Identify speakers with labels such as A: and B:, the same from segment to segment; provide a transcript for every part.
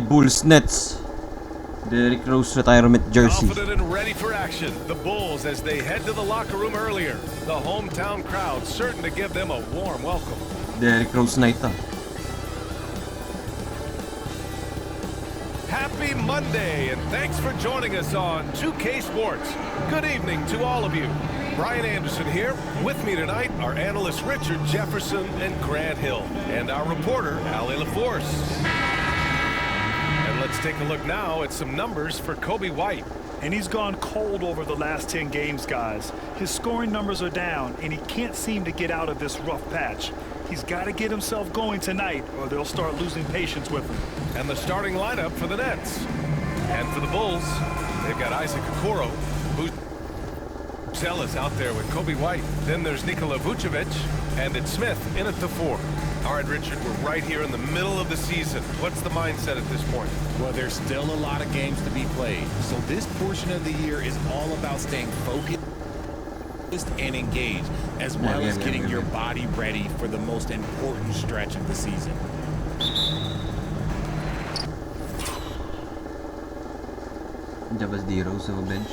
A: Bulls Nets. Derrick Rose retirement jersey.
B: Confident and ready for action. The Bulls as they head to the locker room earlier. The hometown crowd certain to give them a warm welcome.
A: Derrick Rose night ah.
B: Happy Monday and thanks for joining us on 2K Sports. Good evening to all of you. Brian Anderson here. With me tonight are analysts Richard Jefferson and Grant Hill, and our reporter, Ali LaForce. And let's take a look now at some numbers for Coby White.
C: And he's gone cold over the last 10 games, guys. His scoring numbers are down, and he can't seem to get out of this rough patch. He's got to get himself going tonight, or they'll start losing patience with him.
B: And the starting lineup for the Nets. And for the Bulls, they've got Isaac Okoro, who's Zealous out there with Coby White. Then there's Nikola Vucevic, and it's Smith in at the 4. All right, Richard, we're right here in the middle of the season. What's the mindset at this point?
D: Well, there's still a lot of games to be played. So this portion of the year is all about staying focused and engaged, as well as getting your body ready for the most important stretch of the season.
A: Jabas D Rose sa bench.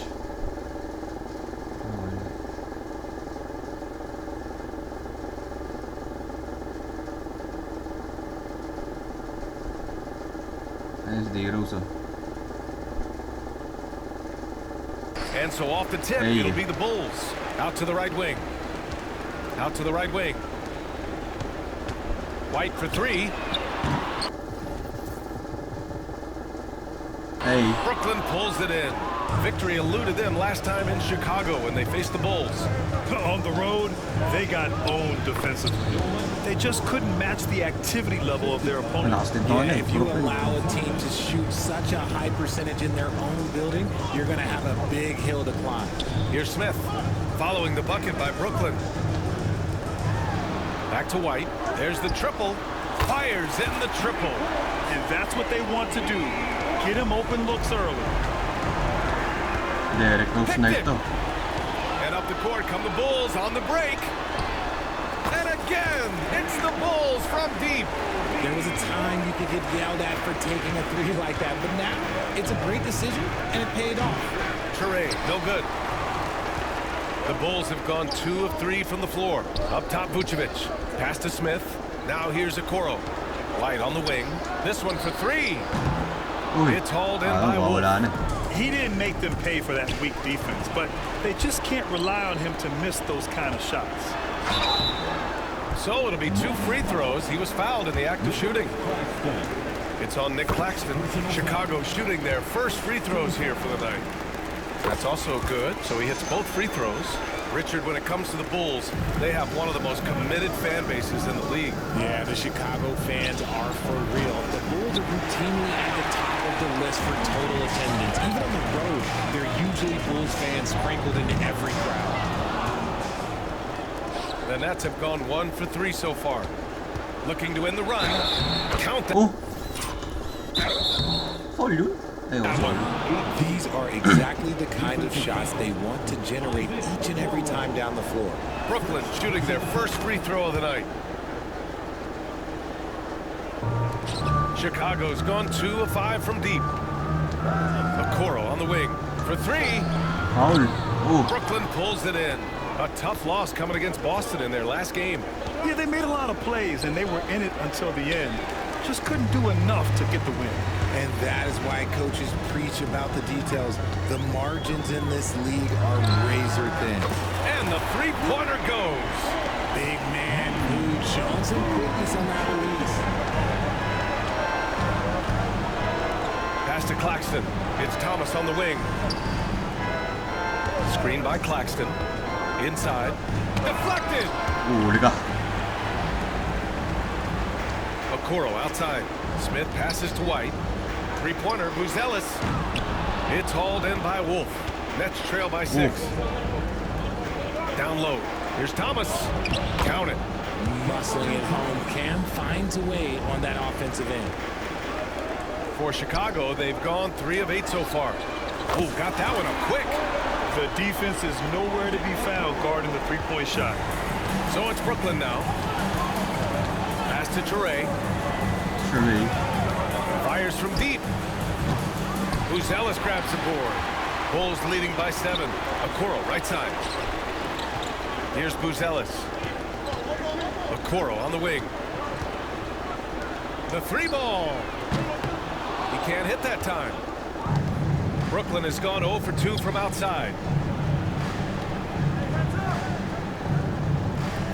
A: Ayos D Rose.
B: And so off the tip, it'll be the Bulls. Out to the right wing. Out to the right wing. White for 3. Brooklyn pulls it in. Victory eluded them last time in Chicago when they faced the Bulls.
C: On the road, they got owned defensively. They just couldn't match the activity level of their opponent.
D: If you allow a team to shoot such a high percentage in their own building, you're going to have a big hill to climb.
B: Here's Smith following the bucket by Brooklyn. Back to White. There's the triple. Fires in the triple.
C: And that's what they want to do. Get him open looks early.
A: Derrick Rose night though.
B: And up the court come the Bulls on the break. And again, it's the Bulls from deep.
D: There was a time you could get yelled at for taking a 3 like that, but now it's a great decision, and it paid off.
B: Trey, no good. The Bulls have gone 2 of 3 from the floor. Up top, Vucevic. Pass to Smith. Now here's Okoro. White on the wing. This one for 3. It's hauled in by Wolf.
C: He didn't make them pay for that weak defense, but they just can't rely on him to miss those kind of shots.
B: So it'll be 2 free throws. He was fouled in the act of shooting. It's on Nick Claxton. Chicago shooting their first free throws here for the night. That's also good, so he hits both free throws. Richard, when it comes to the Bulls, they have one of the most committed fan bases in the league.
D: Yeah, the Chicago fans are for real. The Bulls are routinely at the top of the list for total attendance. Even on the road, there are usually Bulls fans sprinkled into every crowd.
B: The Nets have gone 1 for 3 so far. Looking to end the run. Count that.
D: These are exactly the kind of shots they want to generate each and every time down the floor.
B: Brooklyn shooting their first free throw of the night. Chicago's gone 2 of 5 from deep. Okoro on the wing for 3. Brooklyn pulls it in. A tough loss coming against Boston in their last game.
C: Yeah, they made a lot of plays, and they were in it until the end. Just couldn't do enough to get the win.
D: And that is why coaches preach about the details. The margins in this league are razor thin.
B: And the three-pointer goes.
D: Big man who showing some quickness on that release.
B: Pass to Claxton. It's Thomas on the wing. Screen by Claxton. Inside. Deflected. Okoro outside. Smith passes to White. Three-pointer, Buzelis. It's hauled in by Wolf. Nets trail by 6. Down low. Here's Thomas. Count it.
D: Muscling it home. Cam finds a way on that offensive end.
B: For Chicago, they've gone 3 of 8 so far. Oh, got that one up quick.
C: The defense is nowhere to be found guarding the three-point shot.
B: So it's Brooklyn now. Pass to Trey. Fires from deep. Buzelis grabs the board. Bulls leading by 7. Okoro, right side. Here's Buzelis. Okoro on the wing. The 3-ball. He can't hit that time. Brooklyn has gone 0 for 2 from outside.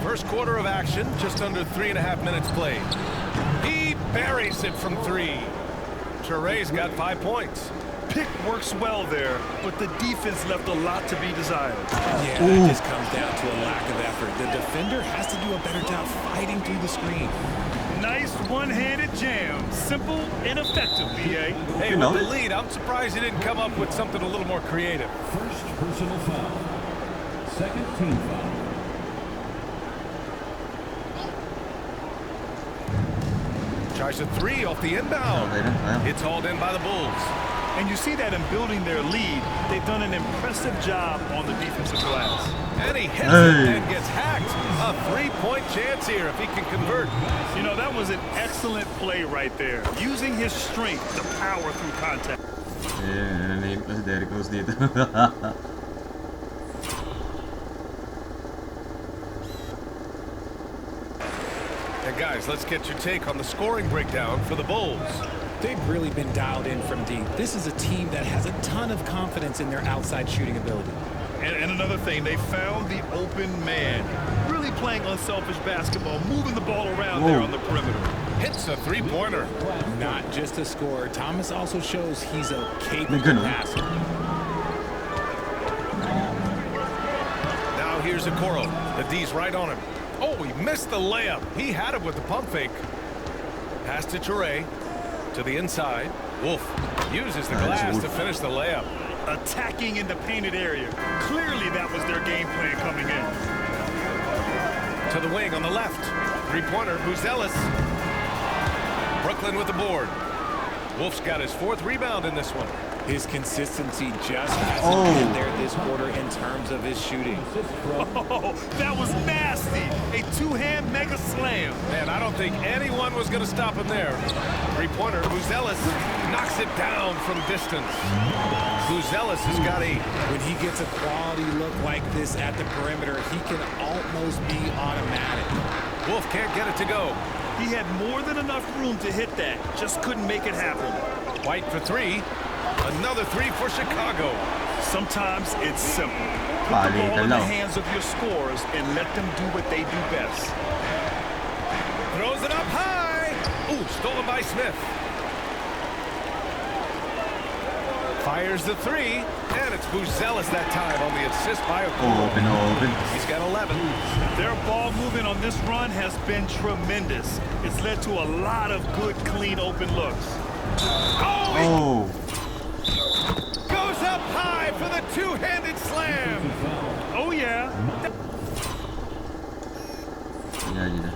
B: First quarter of action, just under 3.5 minutes played. He buries it from 3. Touré's got 5 points.
C: Pick works well there, but the defense left a lot to be desired.
D: Yeah, that just comes down to a lack of effort. The defender has to do a better job fighting through the screen.
C: Nice one-handed jam. Simple and effective, B.A.
B: Hey, with the lead, I'm surprised he didn't come up with something a little more creative.
E: First personal foul. Second team foul.
B: Tries a 3 off the inbound. It's hauled in by the Bulls.
C: And you see that in building their lead, they've done an impressive job on the defensive glass.
B: And he hits it and gets hacked. A 3-point chance here if he can convert.
C: You know, that was an excellent play right there. Using his strength to power through contact.
A: Name kasi Derrick Rose dito.
B: And guys, let's get your take on the scoring breakdown for the Bulls.
D: They've really been dialed in from deep. This is a team that has a ton of confidence in their outside shooting ability.
C: And another thing, they found the open man. Really playing unselfish basketball, moving the ball around there on the perimeter.
B: Hits a 3-pointer.
D: Not just a scorer. Thomas also shows he's a capable passer.
B: Now here's Okoro. The D's right on him. Oh, he missed the layup. He had it with the pump fake. Pass to Touré. To the inside. Wolf uses the glass to finish the layup.
C: Attacking in the painted area. Clearly that was their game plan coming in.
B: To the wing on the left. 3-pointer, Buzelis. Brooklyn with the board. Wolf's got his 4th rebound in this one.
D: His consistency just hasn't been there this quarter in terms of his shooting.
C: Oh, that was nasty. A 2-hand mega slam.
B: Man, I don't think anyone was going to stop him there. 3-pointer, Buzelis knocks it down from distance. Buzelis has got 8.
D: When he gets a quality look like this at the perimeter, he can almost be automatic.
B: Wolf can't get it to go.
C: He had more than enough room to hit that. Just couldn't make it happen.
B: White for 3. Another 3 for Chicago.
C: Sometimes it's simple. Put the ball in the hands of your scorers and let them do what they do best.
B: Throws it up high. Ooh, stolen by Smith. Fires the 3, and it's Buzelis that time on the assist by Okoro.
A: Open.
B: He's got 11.
C: Their ball movement on this run has been tremendous. It's led to a lot of good, clean, open looks.
B: Oh! Goes up high for the 2-handed slam.
C: Oh, yeah.
A: Yeah.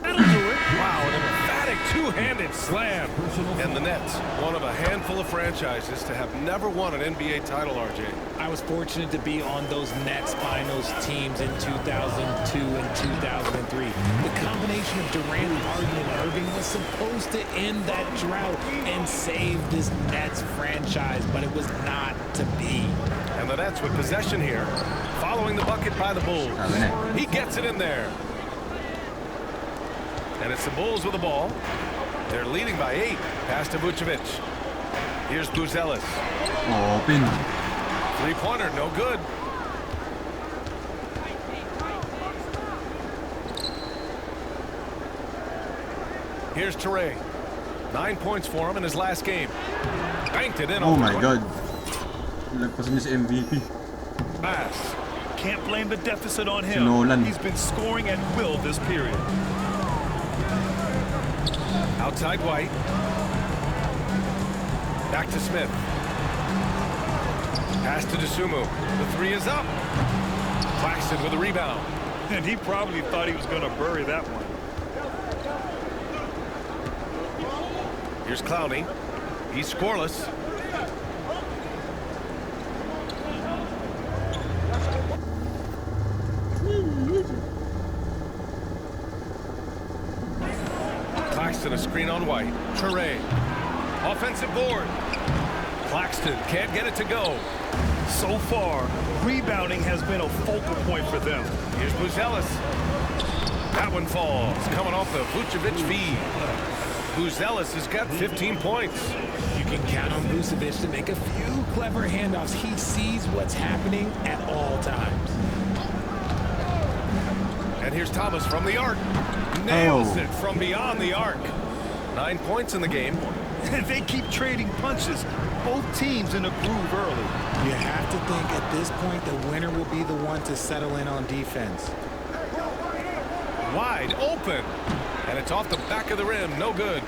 C: That'll do it.
B: Wow, an emphatic 2-handed slam. And the Nets, one of a handful of franchises to have never won an NBA title, RJ.
D: I was fortunate to be on those Nets finals teams in 2002 and 2003. The combination of Durant, Harden, and Irving was supposed to end that drought and save this Nets franchise, but it was not to be.
B: And the Nets with possession here, following the bucket by the Bulls. He gets it in there. And it's the Bulls with the ball. They're leading by 8. Pass to Vucevic. Here's Buzelis.
A: Open.
B: 3-pointer, no good. Here's Touré. 9 points for him in his last game. Banked it in.
A: Oh my God. Lagpasan niya si MVP.
B: Pass.
C: Can't blame the deficit on him.
A: Nolan.
C: He's been scoring at will this period.
B: Outside White. Back to Smith. Pass to Dosunmu. The 3 is up. Claxton with a rebound.
C: And he probably thought he was going to bury that one.
B: Here's Clowney. He's scoreless. Claxton a screen on White. Touré. Offensive board. Claxton can't get it to go.
C: So far, rebounding has been a focal point for them.
B: Here's Buzelis. That one falls, coming off the Vucevic feed. Buzelis has got 15 points.
D: You can count on Vucevic to make a few clever handoffs. He sees what's happening at all times.
B: And here's Thomas from the arc. Nails it from beyond the arc. 9 points in the game.
C: They keep trading punches. Both teams in a groove early.
D: You have to think at this point the winner will be the one to settle in on defense.
B: Wide open. And it's off the back of the rim. No good.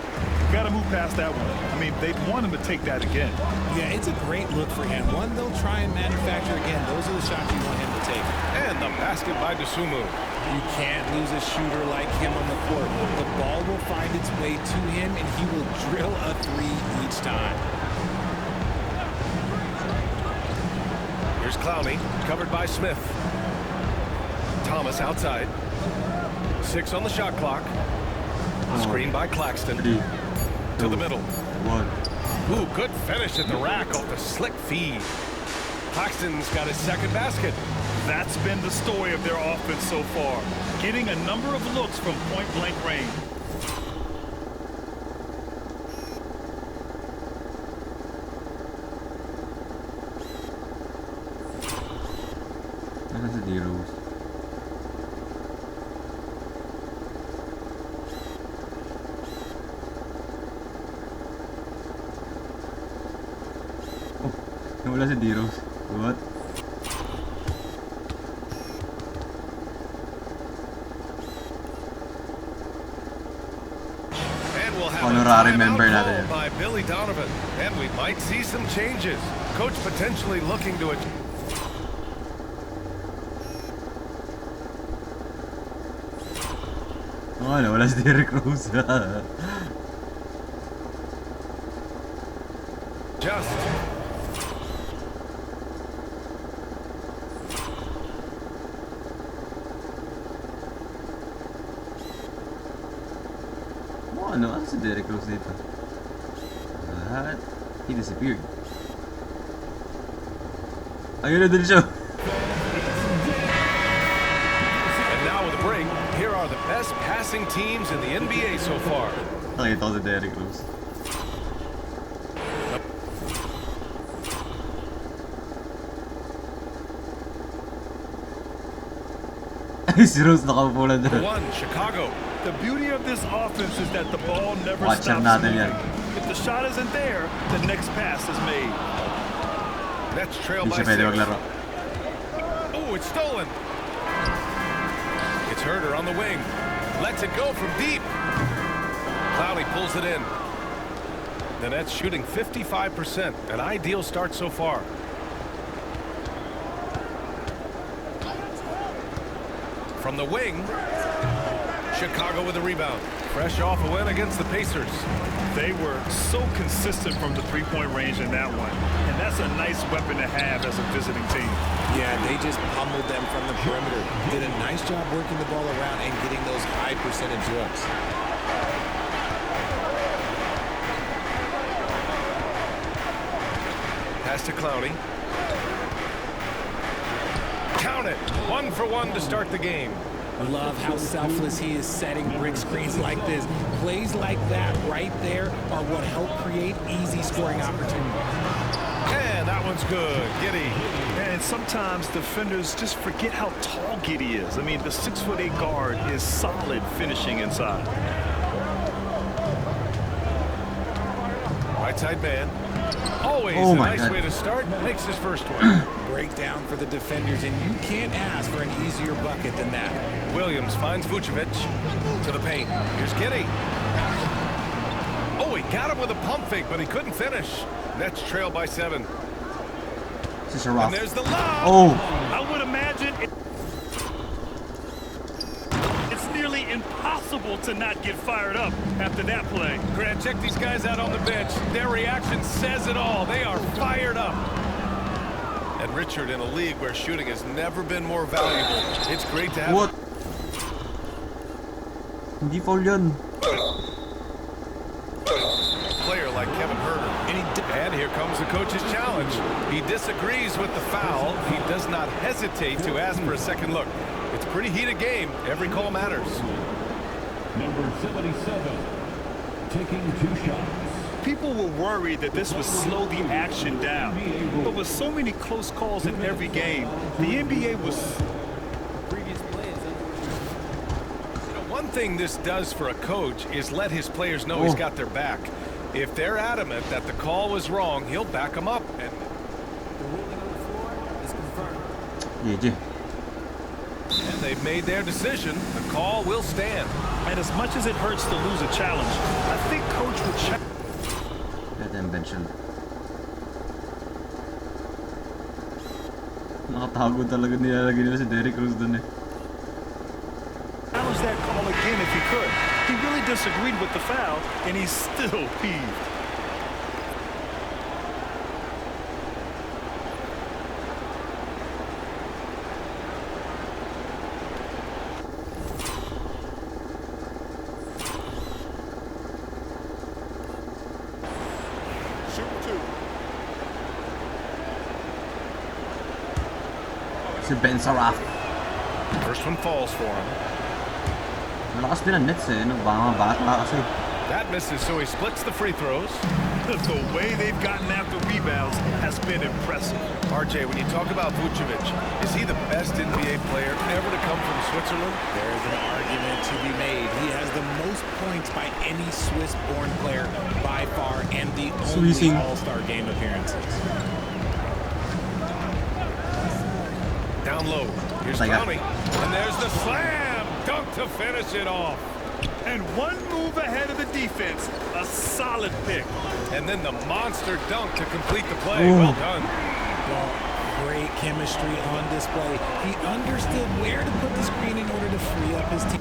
C: Got to move past that one. I mean, they'd want him to take that again.
D: Yeah, it's a great look for him. One they'll try and manufacture again. Those are the shots you want him to take.
B: And the basket by Dosunmu.
D: You can't lose a shooter like him on the court. The ball will find its way to him, and he will drill a three each time.
B: Here's Clowney, covered by Smith. Thomas outside. 6 on the shot clock. Screen by Claxton.
A: 3,
B: to the middle.
A: 1.
B: Ooh, good finish at the rack off the slick feed. Claxton's got his second basket.
C: That's been the story of their offense so far. Getting a number of looks from point-blank range.
A: Nasa si D-Rose. Oh, nawala si D-Rose. What?
B: And we'll have
A: Honorary
B: a
A: member
B: timeout
A: natin.
B: called by Billy Donovan. And we might see some changes. Coach potentially looking to it.
A: Oh, nawala si Derrick Rose.
B: Just.
A: Oh, ano si Derrick Rose dito? What? He disappeared. Ayun na din siya.
B: And now with a break, here are the best passing teams in the NBA so far.
A: Nakita ko si Derrick Rose. Ay, si Rose nakaupo lang doon.
B: 1, Chicago.
C: The beauty of this offense is that the ball never
A: Watcher
C: stops
A: natin
C: moving.
A: yan.
C: If the shot isn't there, the next pass is made.
B: Nets trail
A: Hindi
B: by
A: siya pwede
B: 6.
A: maglaro.
B: Oh, it's stolen. It's Herder on the wing. Lets it go from deep. Clowney pulls it in. The Nets shooting 55%. An ideal start so far. From the wing, Chicago with a rebound. Fresh off a win against the Pacers.
C: They were so consistent from the three-point range in that one. And that's a nice weapon to have as a visiting team.
D: Yeah, they just pummeled them from the perimeter. Did a nice job working the ball around and getting those high percentage looks.
B: Pass to Clowney. Count it. 1 for 1 to start the game.
D: Love how selfless he is setting brick screens like this. Plays like that right there are what help create easy scoring opportunities.
B: And that one's good. Giddy.
C: And sometimes defenders just forget how tall Giddy is. I mean, the 6'8" guard is solid finishing inside.
B: Right side man. Always
A: Oh
B: a
A: my
B: nice
A: God.
B: way to start. Makes his first one.
D: Breakdown for the defenders, and you can't ask for an easier bucket than that.
B: Williams finds Vucevic to the paint. Here's Giddy. Oh, he got him with a pump fake, but he couldn't finish. Nets trail by 7.
A: Si Sharaf.
B: And there's the lob.
A: Oh!
C: I would imagine it's nearly impossible to not get fired up after that play.
B: Grant, check these guys out on the bench. Their reaction says it all. They are fired up. And Richard, in a league where shooting has never been more valuable, it's great to have...
A: What? Hindi foul yun.
B: Player like Kevin Herter. And here comes the coach's challenge. He disagrees with the foul. He does not hesitate to ask for a second look. It's a pretty heated game. Every call matters.
E: Number 77, taking 2 shots.
C: People were worried that this would slow the action down. But with so many close calls in every game, the NBA was...
B: One thing this does for a coach is let his players know he's got their back. If they're adamant that the call was wrong, he'll back them up. And they've made their decision. The call will stand.
C: And as much as it hurts to lose a challenge, I think coach would check.
A: Nakatago talaga nilalagay nila si Derrick Rose dun eh.
C: Challenge that call again if he could. He really disagreed with the foul, and he's still peeved.
A: Si Ben Saraf.
B: First one falls for him.
A: Malakas din ang nets eh, no? Baka kasi.
B: That misses, so he splits the free throws.
C: The way they've gotten after rebounds has been impressive.
B: RJ, when you talk about Vucevic, is he the best NBA player ever to come from Switzerland?
D: There is an argument to be made. He has the most points by any Swiss-born player by far, and the only All-Star game appearances.
B: Down low. Here's Clowney. And there's the slam. Dunk to finish it off.
C: And one move ahead of the defense. A solid pick.
B: And then the monster dunk to complete the play. Well done.
D: Well, great chemistry on display. He understood where to put the screen in order to free up his team.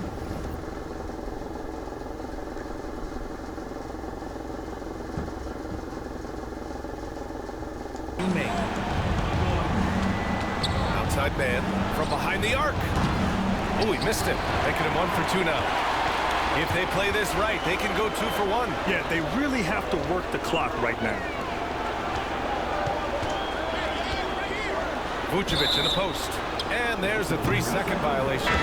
B: Outside man from behind the arc. Oh, he missed it. Making him 1 for 2 now. If they play this right, they can go 2 for 1.
C: Yeah, they really have to work the clock right now.
B: Vucevic in the post. And there's a 3-second violation.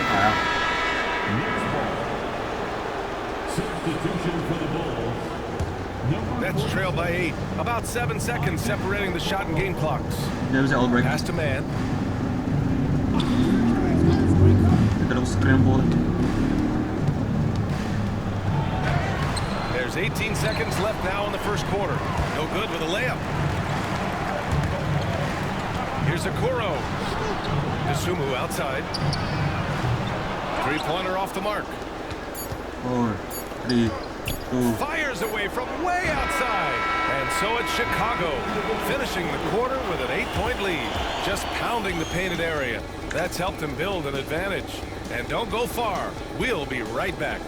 E: Substitution for the Bulls.
B: Nets trail by 8. About 7 seconds separating the shot and game clocks.
A: There's an break.
B: Pass to man.
A: Scramble.
B: There's 18 seconds left now in the first quarter. No good with a layup. Here's Okoro. Dosunmu outside. 3-pointer off the mark.
A: 4, 3, 2.
B: Fires away from way outside. And so it's Chicago, finishing the quarter with an 8-point lead. Just pounding the painted area. That's helped them build an advantage. And don't go far. We'll be right back.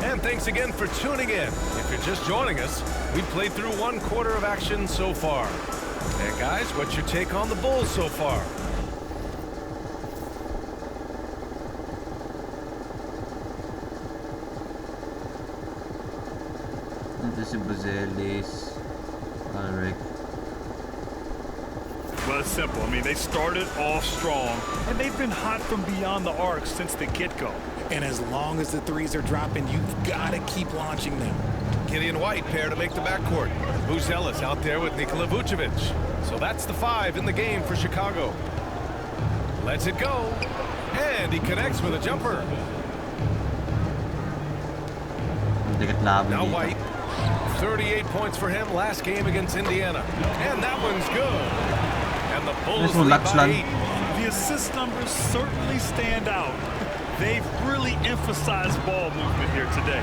B: And thanks again for tuning in. If you're just joining us, we've played through 1 quarter of action so far. And guys, what's your take on the Bulls so far?
A: This is Buzelis. Alright.
C: Well, it's simple. I mean, they started off strong, and they've been hot from beyond the arc since the get-go.
D: And as long as the threes are dropping, you've got to keep launching them.
B: Gideon White pair to make the backcourt. Buzelis out there with Nikola Vucevic. So that's the 5 in the game for Chicago. Lets it go. And he connects with a jumper. Now White. 38 points for him last game against Indiana. And that one's good. And the Bulls lead by 8.
C: The assist numbers certainly stand out. They've really emphasized ball movement here today.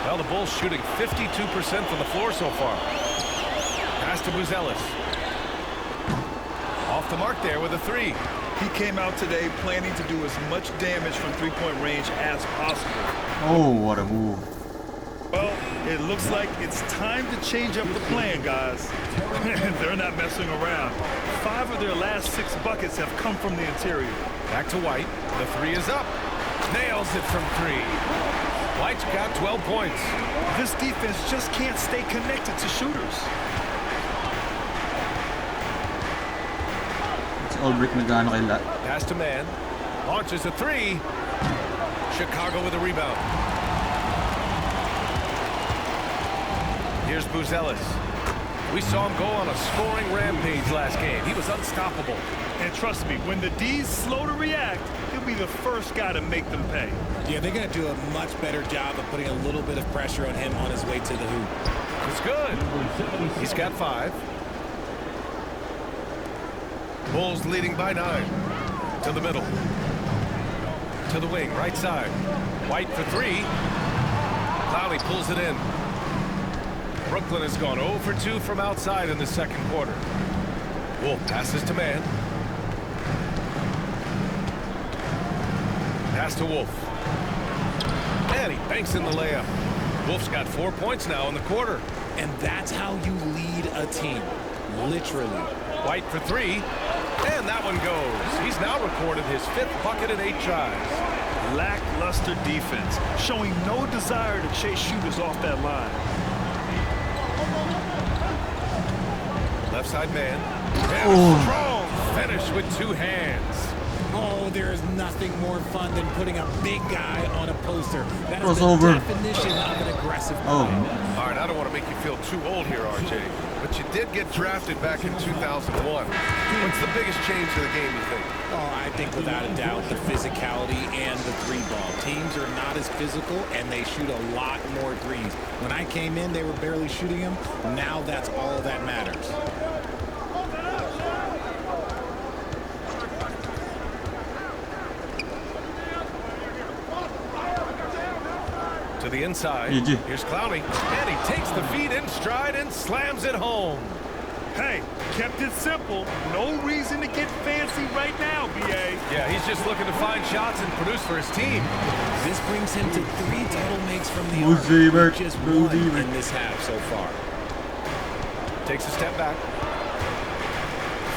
B: Well, the Bulls shooting 52% from the floor so far. Pass to Buzelis. Off the mark there with a 3.
C: He came out today planning to do as much damage from three-point range as possible.
A: Oh, what a move.
C: Well, it looks like it's time to change up the plan, guys. They're not messing around. 5 of their last 6 buckets have come from the interior.
B: Back to White. The three is up. Nails it from 3. White's got 12 points.
C: This defense just can't stay connected to shooters.
A: It's all brick na gaano kay Lat.
B: Pass to man. Launches a 3. Chicago with a rebound. Here's Buzelis. We saw him go on a scoring rampage last game. He was unstoppable.
C: And trust me, when the D's slow to react, he'll be the first guy to make them pay.
D: Yeah, they're going to do a much better job of putting a little bit of pressure on him on his way to the hoop.
B: It's good. He's got 5. Bulls leading by 9. To the middle. To the wing, right side. White for 3. Clowney pulls it in. Brooklyn has gone 0 for 2 from outside in the second quarter. Wolf passes to man. Pass to Wolf. And he banks in the layup. Wolf's got 4 points now in the quarter.
D: And that's how you lead a team. Literally.
B: White for 3. And that one goes. He's now recorded his 5th bucket in 8 tries.
C: Lackluster defense, showing no desire to chase shooters off that line.
B: Left side man. And a strong finish with 2 hands.
D: Oh, there is nothing more fun than putting a big guy on a poster. That is
A: Crossover.
D: the definition of an aggressive play.
B: All right, I don't want to make you feel too old here, RJ, but you did get drafted back in 2001. What's the biggest change to the game, you think?
D: Oh, I think without a doubt the physicality and the 3-ball. Teams are not as physical, and they shoot a lot more threes. When I came in, they were barely shooting them. Now that's all that matters.
B: To the inside.
A: GG.
B: Here's Clowney, and he takes the feed in stride and slams it home.
C: Hey, kept it simple. No reason to get fancy right now, BA.
B: Yeah, he's just looking to find shots and produce for his team.
D: This brings him to 3 total makes from the
A: Receiver.
D: arc. Just 1 in this half so far.
B: Takes a step back.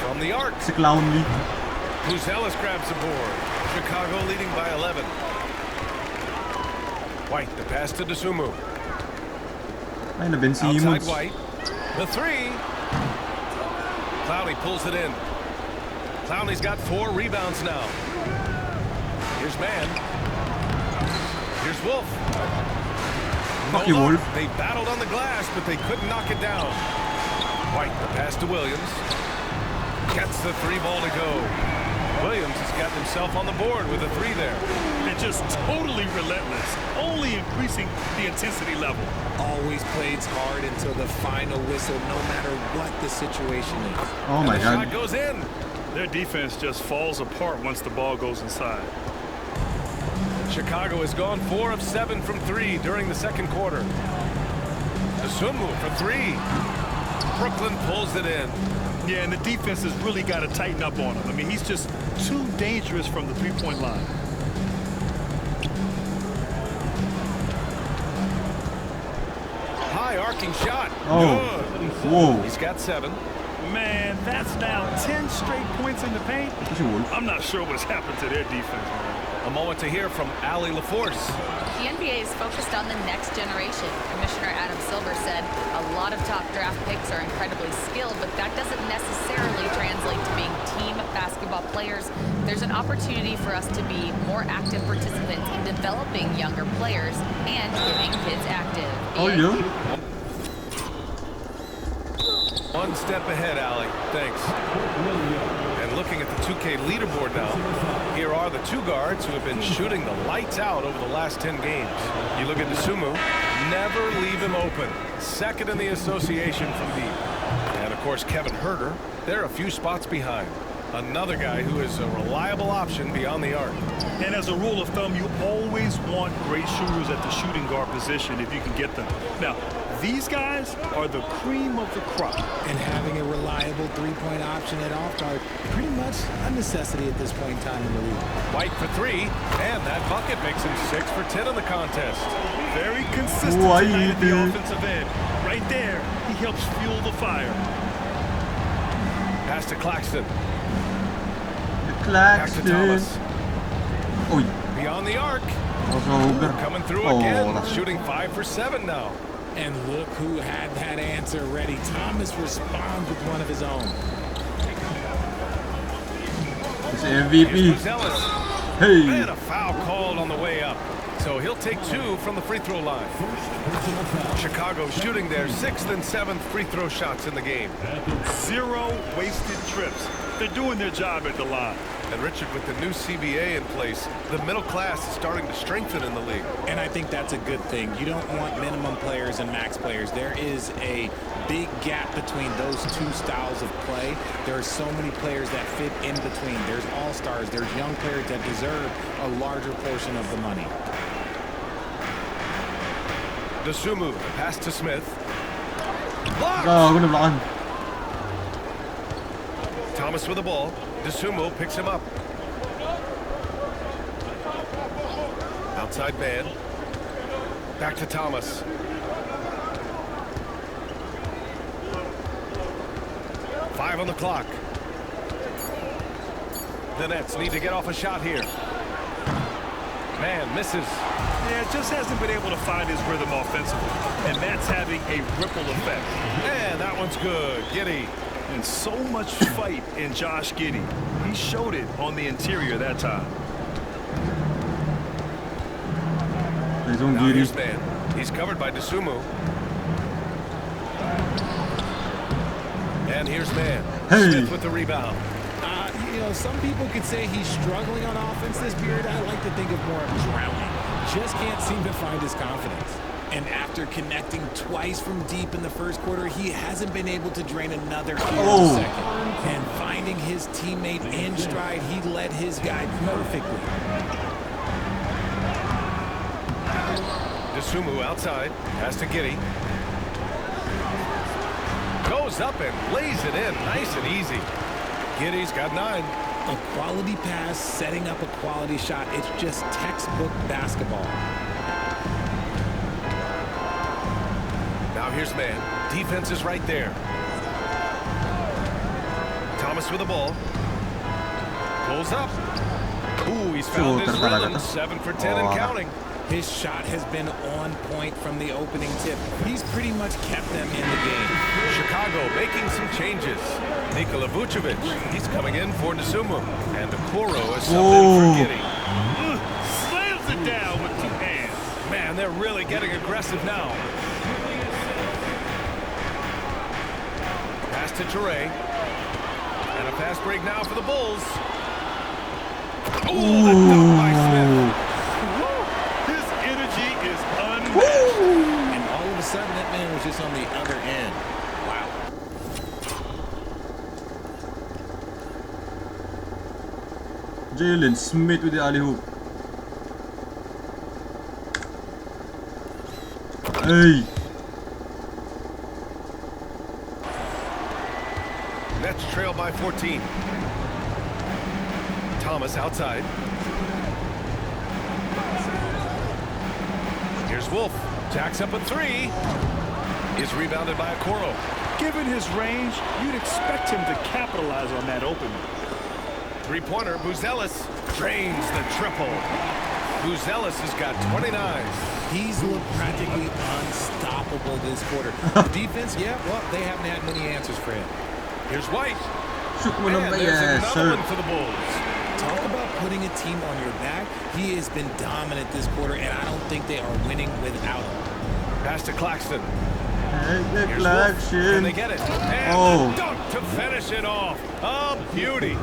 B: From the arc.
A: Si Clowney.
B: Buzelis grabs the board. Chicago leading by 11. White, the pass to Dosunmu.
A: Ay, na Ben
B: Outside
A: Simmons.
B: White. The 3. Clowney pulls it in. Clowney's got 4 rebounds now. Here's man. Here's Wolf.
A: Fuck you,
B: luck.
A: Wolf.
B: They battled on the glass, but they couldn't knock it down. White, the pass to Williams. Gets the 3 ball to go. Williams has got himself on the board with a 3 there.
C: And just totally relentless, only increasing the intensity level.
D: Always plays hard until the final whistle, no matter what the situation is.
A: Oh my
B: The shot
A: god.
B: goes in.
C: Their defense just falls apart once the ball goes inside.
B: Chicago has gone 4 of 7 from 3 during the second quarter. Dosunmu for 3. Brooklyn pulls it in.
C: Yeah, and the defense has really got to tighten up on him. I mean, he's just too dangerous from the 3-point line.
B: High arcing shot.
A: Oh.
B: Good.
A: Whoa.
B: He's got 7.
C: Man, that's now 10 straight points in the paint.
A: Si Wolf.
C: I'm not sure what's happened to their defense, man.
B: A moment to hear from Ali LaForce.
F: The NBA is focused on the next generation. Commissioner Adam Silver said a lot of top draft picks are incredibly skilled, but that doesn't necessarily translate to being team basketball players. There's an opportunity for us to be more active participants in developing younger players and getting kids active.
A: Oh, yeah.
B: One step ahead, Ali. Thanks. And looking at the 2K leaderboard now, here are the 2 guards who have been shooting the lights out over the last 10 games. You look at Dosunmu, never leave him open. 2nd in the association from deep. And of course, Kevin Huerter, they're a few spots behind. Another guy who is a reliable option beyond the arc.
C: And as a rule of thumb, you always want great shooters at the shooting guard position if you can get them. Now, These guys are the cream of the crop.
D: And having a reliable three-point option at off guard, pretty much a necessity at this point in time in the league.
B: White for three, and that bucket makes him 6 for 10 in the contest.
C: Very consistent tonight at the offensive end. Right there, he helps fuel the fire.
B: Pass to Claxton.
A: Claxton.
B: Back to Thomas.
A: Oei.
B: Beyond the arc.
A: Dat was wel hoger.
B: Coming through
A: Oh,
B: again.
A: dat is...
B: Shooting 5 for 7 now.
D: And look who had that answer ready. Thomas responds with one of his own.
A: It's MVP. Hey.
B: And a foul called on the way up. So he'll take 2 from the free throw line. Chicago shooting their 6th and 7th free throw shots in the game.
C: 0 wasted trips. They're doing their job at the line.
B: And Richard, with the new CBA in place, the middle class is starting to strengthen in the league.
D: And I think that's a good thing. You don't want minimum players and max players. There is a big gap between those two styles of play. There are so many players that fit in between. There's all-stars. There's young players that deserve a larger portion of the money.
B: Dosunmu, pass to Smith.
A: Oh, aku nak belakang.
B: Thomas with the ball. Dosunmu picks him up. Outside man. Back to Thomas. Five on the clock. The Nets need to get off a shot here. Man misses.
C: Yeah, just hasn't been able to find his rhythm offensively. And that's having a ripple effect.
B: And that one's good. Giddey.
C: And so much fight in Josh Giddey. He showed it on the interior that time.
B: Now here's man. He's covered by Dosunmu. And here's man.
A: Hey.
B: Smith with the rebound.
D: You know, some people could say he's struggling on offense this period. I like to think of more of drowning. Just can't seem to find his confidence. And after connecting twice from deep in the first quarter, he hasn't been able to drain another here in the second. And finding his teammate in stride, he led his guy perfectly.
B: Dosunmu outside. Pass to Giddey. Goes up and lays it in. Nice and easy. Giddey's got 9.
D: A quality pass, setting up a quality shot. It's just textbook basketball.
B: Now here's man. Defense is right there. Thomas with the ball. Pulls up. Ooh, he's found his rhythm. 7 for 10 and counting.
D: His shot has been on point from the opening tip. He's pretty much kept them in the game.
B: Chicago making some changes. Nikola Vucevic, he's coming in for Dosunmu. And Okoro is subbed in for Giddey.
C: Slams it down with 2 hands.
B: Man, they're really getting aggressive now. Pass to Toure. And a fast break now for the Bulls. Ooh, the dunk by Smith.
C: His energy is unmatched.
D: And all of a sudden, that man was just on the other end. Wow.
A: Jalen Smith with the alley hoop. Hey.
B: Nets trail by 14. Thomas outside. Here's Wolf. Jacks up a 3. Is rebounded by Okoro.
C: Given his range, you'd expect him to capitalize on that opening.
B: Three-pointer, Buzelis drains the triple. Buzelis has got 29.
D: He's looked practically unstoppable this quarter. The defense, yeah, well, they haven't had many answers for him.
B: Here's White.
A: And
B: And there's another one for the Bulls.
D: Talk about putting a team on your back. He has been dominant this quarter, and I don't think they are winning without him.
B: Pass to Claxton.
A: Hey,
B: Here's Wolf. Can they get it? And the dunk to finish it off. A beauty.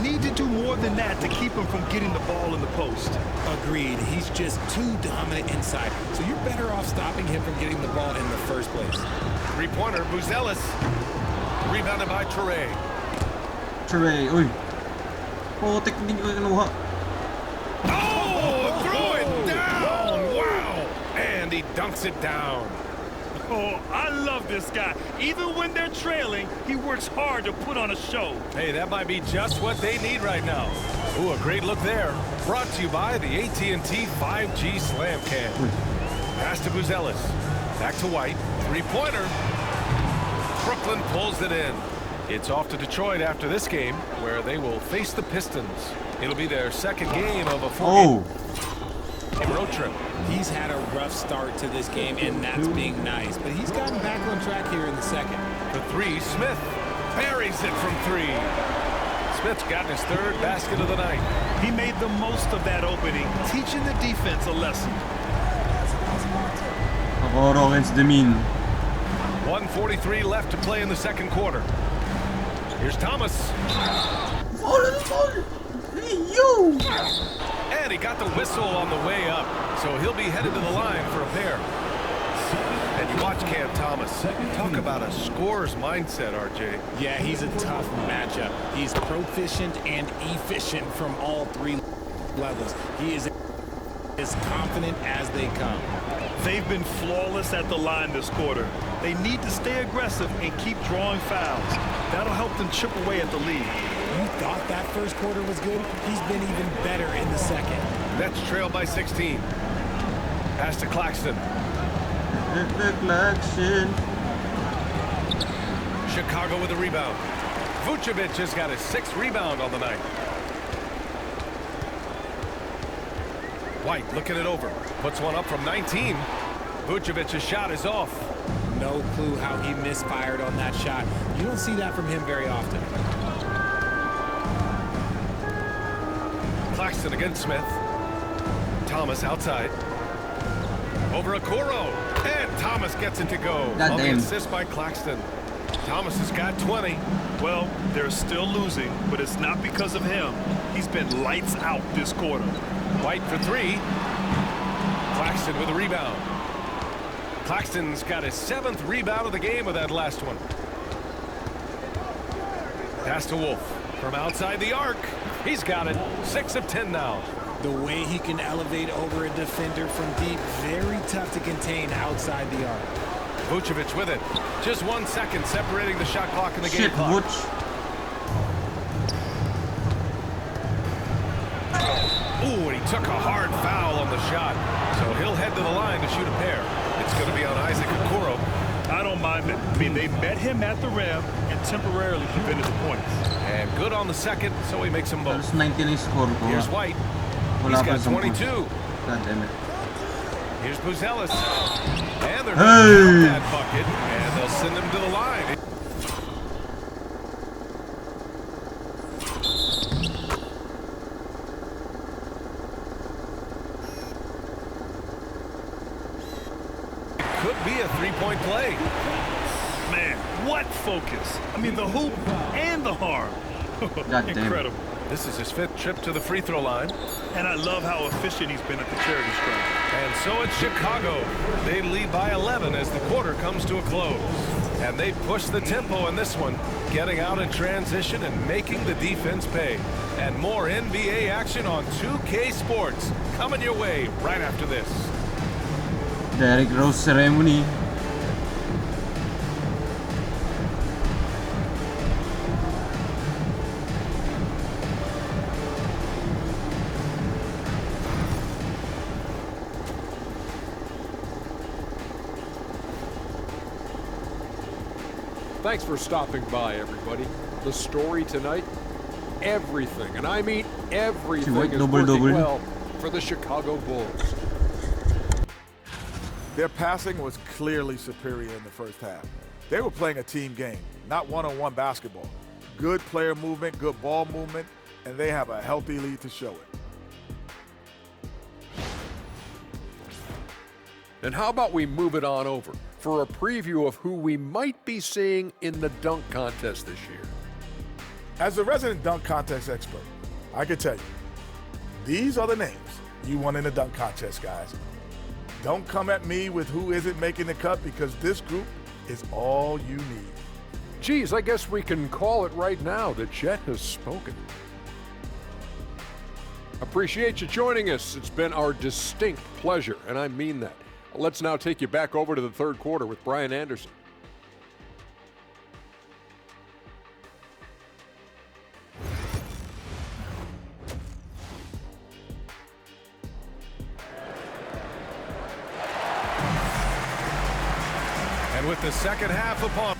C: Need to do more than that to keep him from getting the ball in the post.
D: Agreed. He's just too dominant inside. So you're better off stopping him from getting the ball in the first place.
B: Three-pointer, Buzelis. Rebounded by Toure.
A: Toure, uy. Oh, technique ko kinuha.
B: Oh, threw it down. Wow. And he dunks it down.
C: Oh, I love this guy. Even when they're trailing, he works hard to put on a show.
B: Hey, that might be just what they need right now. Ooh, a great look there. Brought to you by the AT&T 5G Slam Cam. Pass to Buzelis. Back to White. Three-pointer. Brooklyn pulls it in. It's off to Detroit after this game, where they will face the Pistons. It'll be their second game of a four-game road trip.
D: He's had a rough start to this game, and that's being nice. But he's gotten back on track here in the second.
B: For three, Smith buries it from three. Smith's gotten his third basket of the night.
C: He made the most of that opening, teaching the defense a lesson.
A: Okoro against the mean.
B: 1:43 left to play in the second quarter. Here's Thomas.
A: Hey, you!
B: And he got the whistle on the way up, so he'll be headed to the line for a pair. And you watch Cam Thomas. Talk about a scorer's mindset, RJ.
D: Yeah, he's a tough matchup. He's proficient and efficient from all three levels. He is as confident as they come.
C: They've been flawless at the line this quarter. They need to stay aggressive and keep drawing fouls. That'll help them chip away at the lead.
D: You thought that first quarter was good? He's been even better in the second.
B: Nets trail by 16. Pass to Claxton. Chicago with a rebound. Vucevic has got his 6th rebound on the night. White looking it over. Puts one up from 19. Vucevic's shot is off.
D: No clue how he misfired on that shot. You don't see that from him very often.
B: Claxton against Smith. Thomas outside. Over Okoro. And Thomas gets it to go. On the assist by Claxton. Thomas has got 20.
C: Well, they're still losing, but it's not because of him. He's been lights out this quarter.
B: White for three. Claxton with a rebound. Claxton's got his 7th rebound of the game with that last one. Pass to Wolf from outside the arc. He's got it. 6 of 10 now.
D: The way he can elevate over a defender from deep, very tough to contain outside the arc.
B: Vucevic with it. Just 1 second separating the shot clock and the game clock. Ooh, and he took a hard foul on the shot. So he'll head to the line to shoot a pair. It's going to be on Isaac Okoro.
C: I don't mind it. I mean, they met him at the rim and temporarily prevented the points.
B: And good on the second, so he makes them both.
A: 19 score.
B: Here's White. He's got 22.
A: God damn it.
B: Here's Buzelis. And they're going to that bucket, and they'll send him to the line. Could be a three-point play.
C: Man, what focus. I mean, the hoop and the harm. Incredible.
B: This is his 5th trip to the free throw line.
C: And I love how efficient he's been at the charity stripe.
B: And so it's Chicago. They lead by 11 as the quarter comes to a close. And they push the tempo in this one, getting out in transition and making the defense pay. And more NBA action on 2K Sports coming your way right after this.
A: Derrick Rose ceremony.
G: Thanks for stopping by, everybody. The story tonight, everything, and I mean everything, is working well for the Chicago Bulls.
H: Their passing was clearly superior in the first half. They were playing a team game, not one-on-one basketball. Good player movement, good ball movement, and they have a healthy lead to show it.
G: And how about we move it on over for a preview of who we might be seeing in the dunk contest this year.
H: As a resident dunk contest expert, I can tell you, these are the names you want in the dunk contest, guys. Don't come at me with who isn't making the cut, because this group is all you need.
G: Geez, I guess we can call it right now that Jet has spoken. Appreciate you joining us. It's been our distinct pleasure, and I mean that. Let's now take you back over to the third quarter with Brian Anderson.
B: And with the second half upon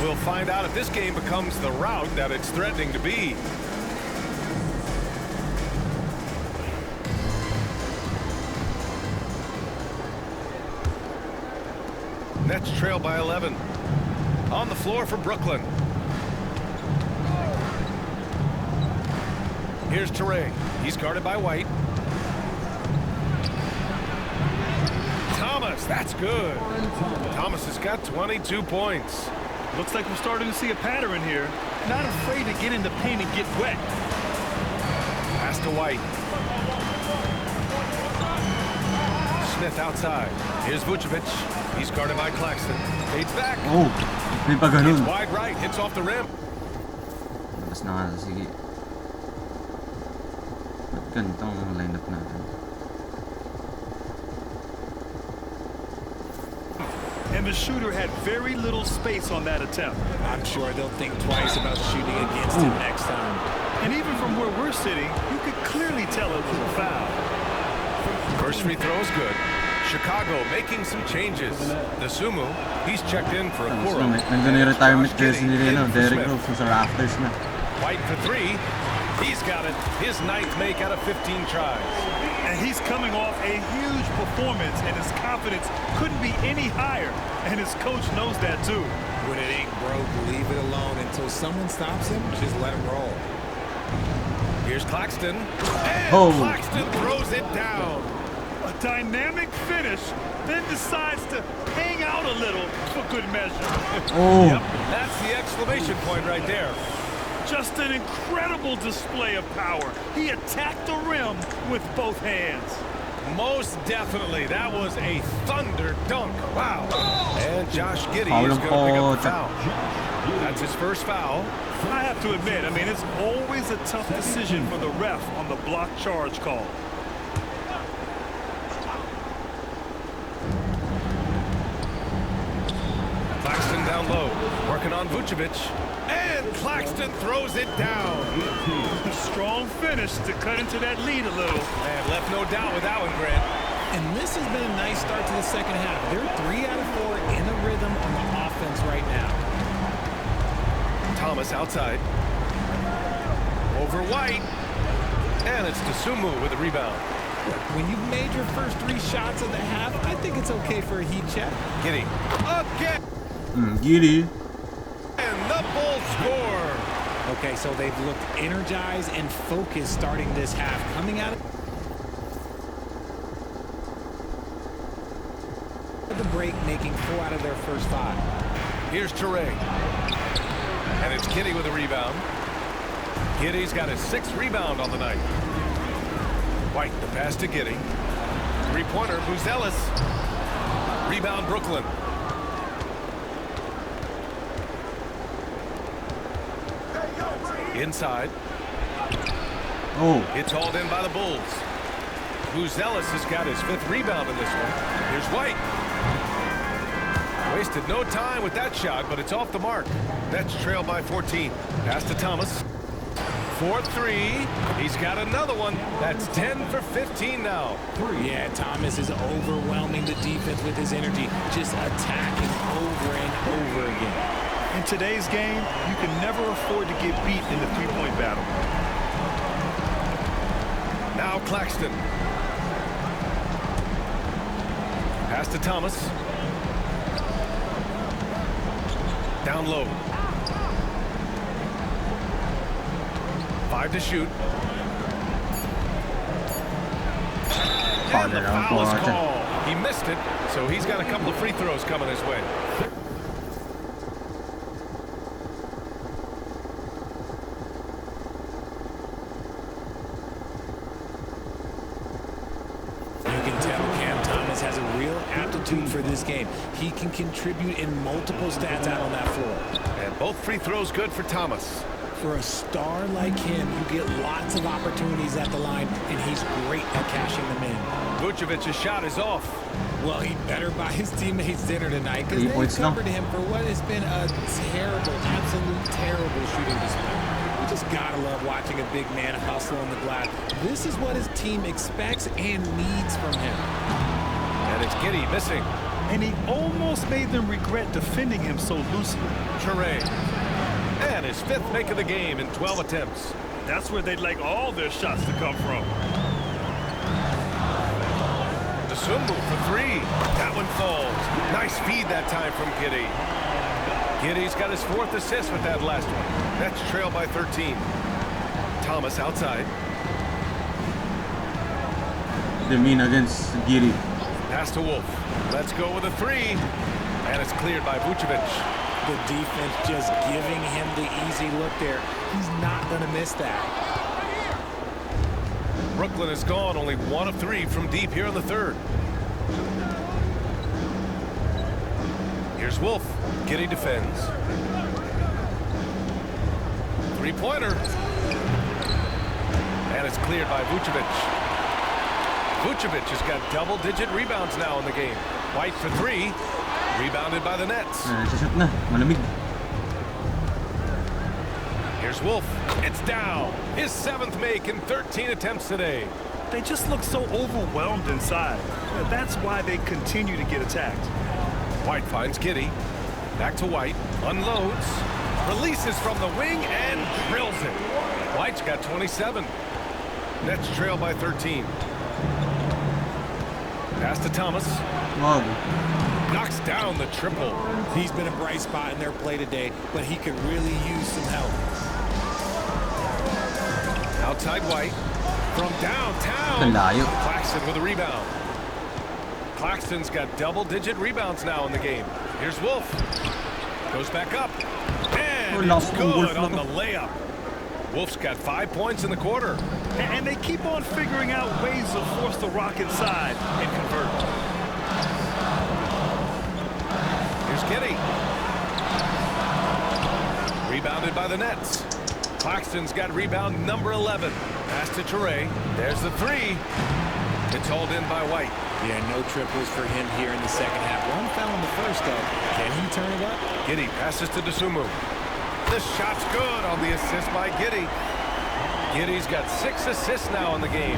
B: we'll find out if this game becomes the rout that it's threatening to be. Nets trail by 11. On the floor for Brooklyn. Here's Teray. He's guarded by White. Thomas, that's good. Thomas has got 22 points.
C: Looks like we're starting to see a pattern here. Not afraid to get in the paint and get wet.
B: Pass to White. Smith outside. Here's Vucevic. He's guarded by Claxton. Fades back.
A: Oh, may pa ganun.
B: It's wide right. Hits off the rim.
A: Labas na nga, sige. Ba't ganito ang lineup natin?
C: And the shooter had very little space on that attempt.
D: I'm sure they'll think twice about shooting against him next time.
C: And even from where we're sitting, you could clearly tell it was a foul.
B: First free throw is good. Chicago making some changes. The Sumo, he's checked in for a quarter.
A: Nandun yung retirement jersey nila, no? Derrick Rose sa rafters na.
B: White for three. He's got it. His ninth make out of 15 tries.
C: And he's coming off a huge performance, and his confidence couldn't be any higher. And his coach knows that too.
D: When it ain't broke, leave it alone until someone stops him. Just let him roll.
B: Here's Claxton. And Claxton throws it down.
C: A dynamic finish, then decides to hang out a little for good measure.
B: Yep, that's the exclamation point right there.
C: Just an incredible display of power. He attacked the rim with both hands.
B: Most definitely. That was a thunder dunk. Wow. And Josh Giddey is going to pick up the foul. That's his first foul.
C: I have to admit, I mean, it's always a tough decision for the ref on the block charge call.
B: Claxton down low, working on Vucevic. And Claxton throws it down.
C: A strong finish to cut into that lead a little.
B: And left no doubt with that one, Grant.
D: And this has been a nice start to the second half. They're 3 out of 4 in a rhythm on the offense right now.
B: Thomas outside. Over White. And it's Dosunmu with the rebound.
D: When you've made your first 3 shots of the half, I think it's okay for a heat check.
B: Giddey. Again.
A: Giddy.
B: And the Bulls score.
D: Okay, so they've looked energized and focused starting this half. Coming out of the break, making 4 out of their first 5.
B: Here's Teray. And it's Giddy with a rebound. Giddy's got his 6th rebound on the night. White, the pass to Giddy. 3-pointer, Buzelis. Rebound, Brooklyn. Inside.
A: Oh.
B: It's hauled in by the Bulls. Buzelis has got his 5th rebound in this one. Here's White. Wasted no time with that shot, but it's off the mark. Nets trail by 14. Pass to Thomas. 4-3. He's got another one. That's 10 for 15 now.
D: Yeah, Thomas is overwhelming the defense with his energy, just attacking over and over again.
C: In today's game, you can never afford to get beat in the three-point battle.
B: Now Claxton. Pass to Thomas. Down low. 5 to shoot. And the foul is called. He missed it, so he's got a couple of free throws coming his way.
D: For this game, he can contribute in multiple stats out on that floor.
B: And both free throws good for Thomas.
D: For a star like him, you get lots of opportunities at the line, and he's great at cashing them in.
B: Vucevic's shot is off.
D: Well, he better buy his teammates dinner tonight because they covered him for what has been a terrible, absolute terrible shooting display. You just gotta love watching a big man hustle on the glass. This is what his team expects and needs from him.
B: And it's Giddy missing.
C: And he almost made them regret defending him so loosely.
B: Teray. And his 5th make of the game in 12 attempts.
C: That's where they'd like all their shots to come from.
B: Sumbu for 3. That one falls. Nice feed that time from Giddy. Giddy's got his 4th assist with that last one. That's trail by 13. Thomas outside.
A: They mean against Giddy.
B: Pass to Wolf. Let's go with a 3. And it's cleared by Vucevic.
D: The defense just giving him the easy look there. He's not going to miss that.
B: Brooklyn is gone. Only 1 of 3 from deep here in the 3rd. Here's Wolf. Giddy defends. 3-pointer. And it's cleared by Vucevic. Vucevic has got double-digit rebounds now in the game. White for 3. Rebounded by the Nets.
A: Shoot na. Malamig.
B: Here's Wolf. It's down. His 7th make in 13 attempts today.
C: They just look so overwhelmed inside. That's why they continue to get attacked.
B: White finds Giddy. Back to White. Unloads. Releases from the wing and drills it. White's got 27. Nets trail by 13. Pass to Thomas.
A: Wow.
B: Knocks down the triple.
D: He's been a bright spot in their play today, but he could really use some help.
B: Outside White. From downtown. Claxton with a rebound. Claxton's got double-digit rebounds now in the game. Here's Wolf. Goes back up. And it's good on the layup. Wolf's got 5 points in the quarter.
C: And they keep on figuring out ways to force the Rock inside and convert.
B: Here's Giddy. Rebounded by the Nets. Claxton's got rebound number 11. Pass to Teray. There's the 3. It's hauled in by White.
D: Yeah, no triples for him here in the second half. One foul in the first, though. Can he turn it up?
B: Giddy passes to Dosunmu. The shot's good on the assist by Giddy. Giddy's got 6 assists now in the game.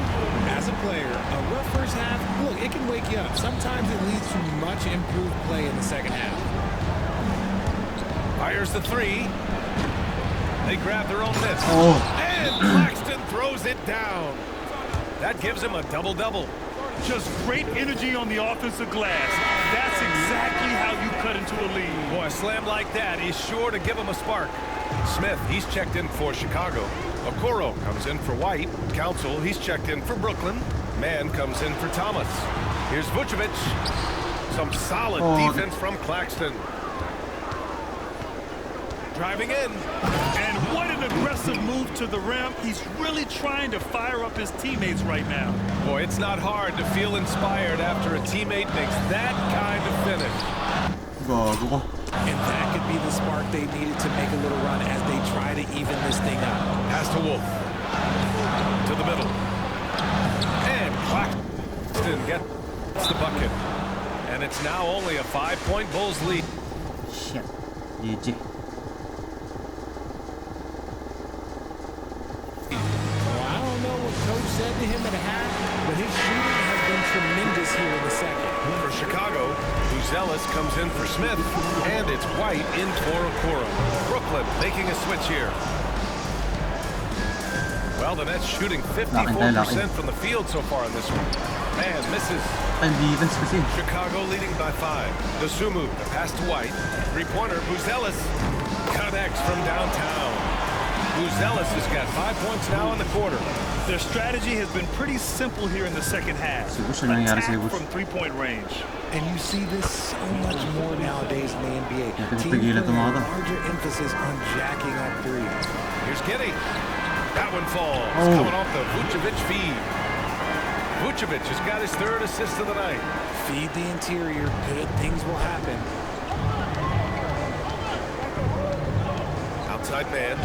D: As a player, a rough first half, look, it can wake you up. Sometimes it leads to much improved play in the second half.
B: Fires the 3. They grab their own miss.
A: Oh.
B: And Claxton throws it down. That gives him a double-double.
C: Just great energy on the offensive glass. That's exactly how you cut into a lead.
B: Boy, a slam like that is sure to give him a spark. Smith, he's checked in for Chicago. Okoro comes in for White. Council, he's checked in for Brooklyn. Mann comes in for Thomas. Here's Vucevic. Some solid defense from Claxton. Driving in.
C: And what an aggressive move to the rim. He's really trying to fire up his teammates right now.
B: Boy, it's not hard to feel inspired after a teammate makes that kind of finish.
A: Gago.
D: And that could be the spark they needed to make a little run as they try to even this thing out.
B: Pass to Wolf. To the middle. And Claxton gets the bucket. And it's now only a 5-point Bulls lead.
A: Shit. GG.
D: Well, I don't know what Coach said to him at half, but his shooting has been tremendous here in the second.
B: For Chicago, Buzelis comes in for Smith, and it's White in for Okoro. Brooklyn making a switch here. Well, the Nets shooting 54% from the field so far in this one. Man, misses.
A: And defense kasi.
B: Chicago leading by 5. The Sumu, the pass to White. Three-pointer, Buzelis connects from downtown. Buzelis has got 5 points now in the quarter.
C: Their strategy has been pretty simple here in the second half. Attack from three-point range.
D: And you see this so much more nowadays in the NBA. Teams putting a larger emphasis on jacking up threes.
B: Here's Giddey. That one falls. Coming off the Vucevic feed. Vucevic has got his 3rd assist of the night.
D: Feed the interior. Good things will happen.
B: Outside man.